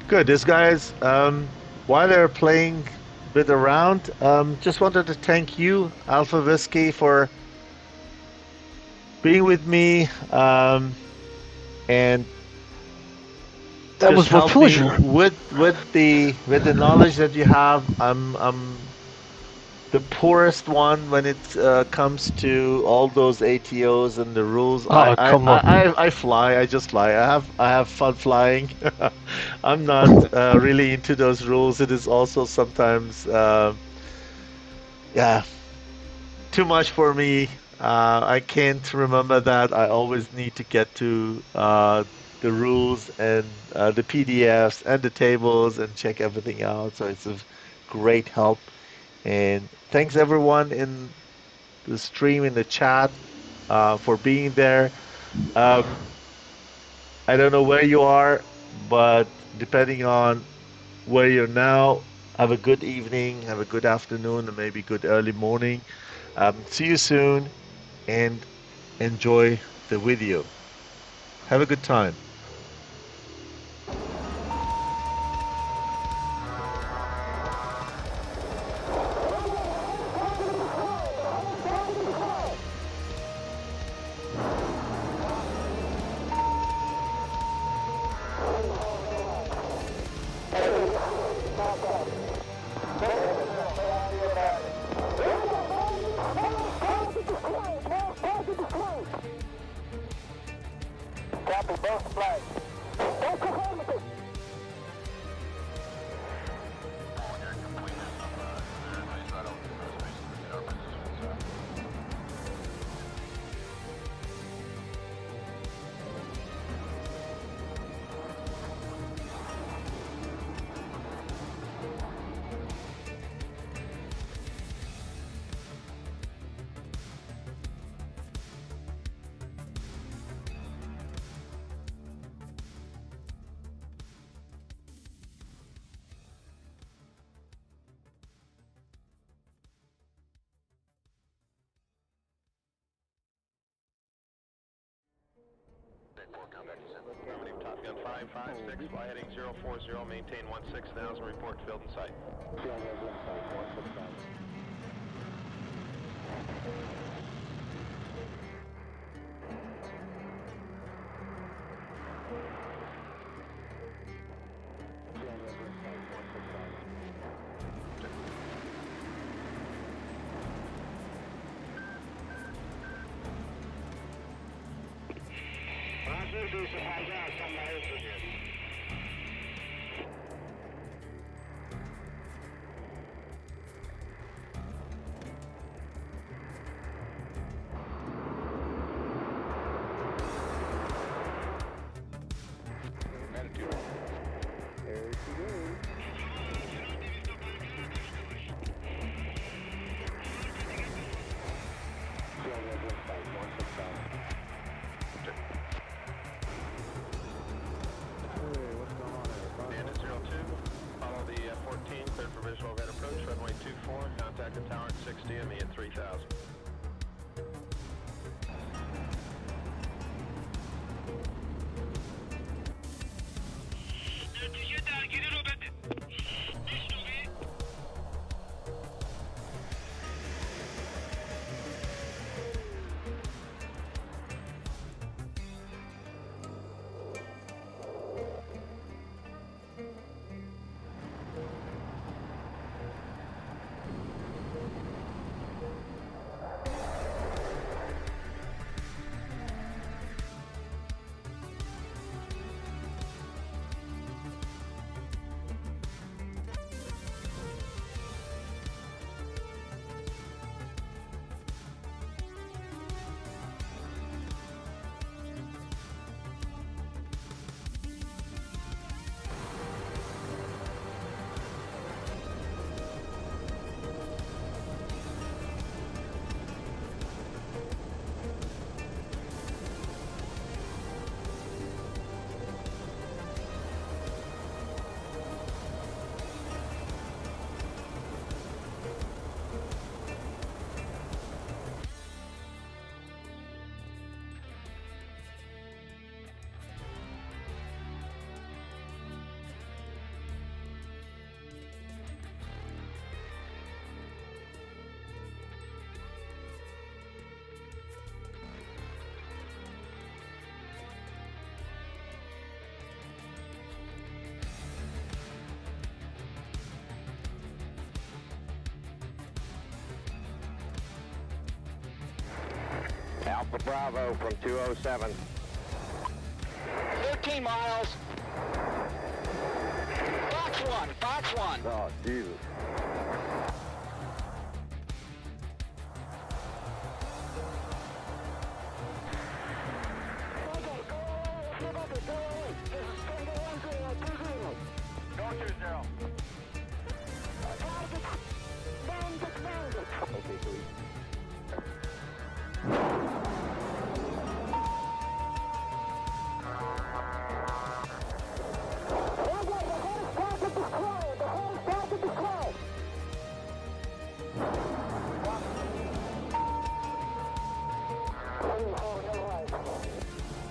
[SPEAKER 2] Good. These guys, while they're playing a bit around, just wanted to thank you, Alpha Whiskey, for being with me, and
[SPEAKER 3] That was my pleasure.
[SPEAKER 2] with the knowledge that you have. I'm the poorest one when it comes to all those ATOs and the rules.
[SPEAKER 3] Oh, come on.
[SPEAKER 2] I fly. I just fly. I have fun flying. I'm not really into those rules. It is also sometimes yeah, too much for me. I can't remember that. I always need to get to the rules and the PDFs and the tables and check everything out. So it's a great help. And thanks everyone in the stream, in the chat, for being there. Um, I don't know where you are, but depending on where you're now, have a good evening, have a good afternoon, and maybe good early morning. See you soon and enjoy the video. Have a good time.
[SPEAKER 1] Top Gun 556, fly heading 040, maintain 16,000, report field in sight. Contact the tower at 60 and me at 3000.
[SPEAKER 5] Alpha Bravo from 207.
[SPEAKER 4] 13 miles. Fox 1, Fox 1.
[SPEAKER 5] Oh, Jesus. Okay, sweet.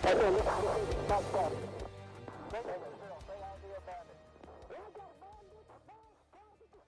[SPEAKER 5] Okay, let's stop. Stay out of the abandoned.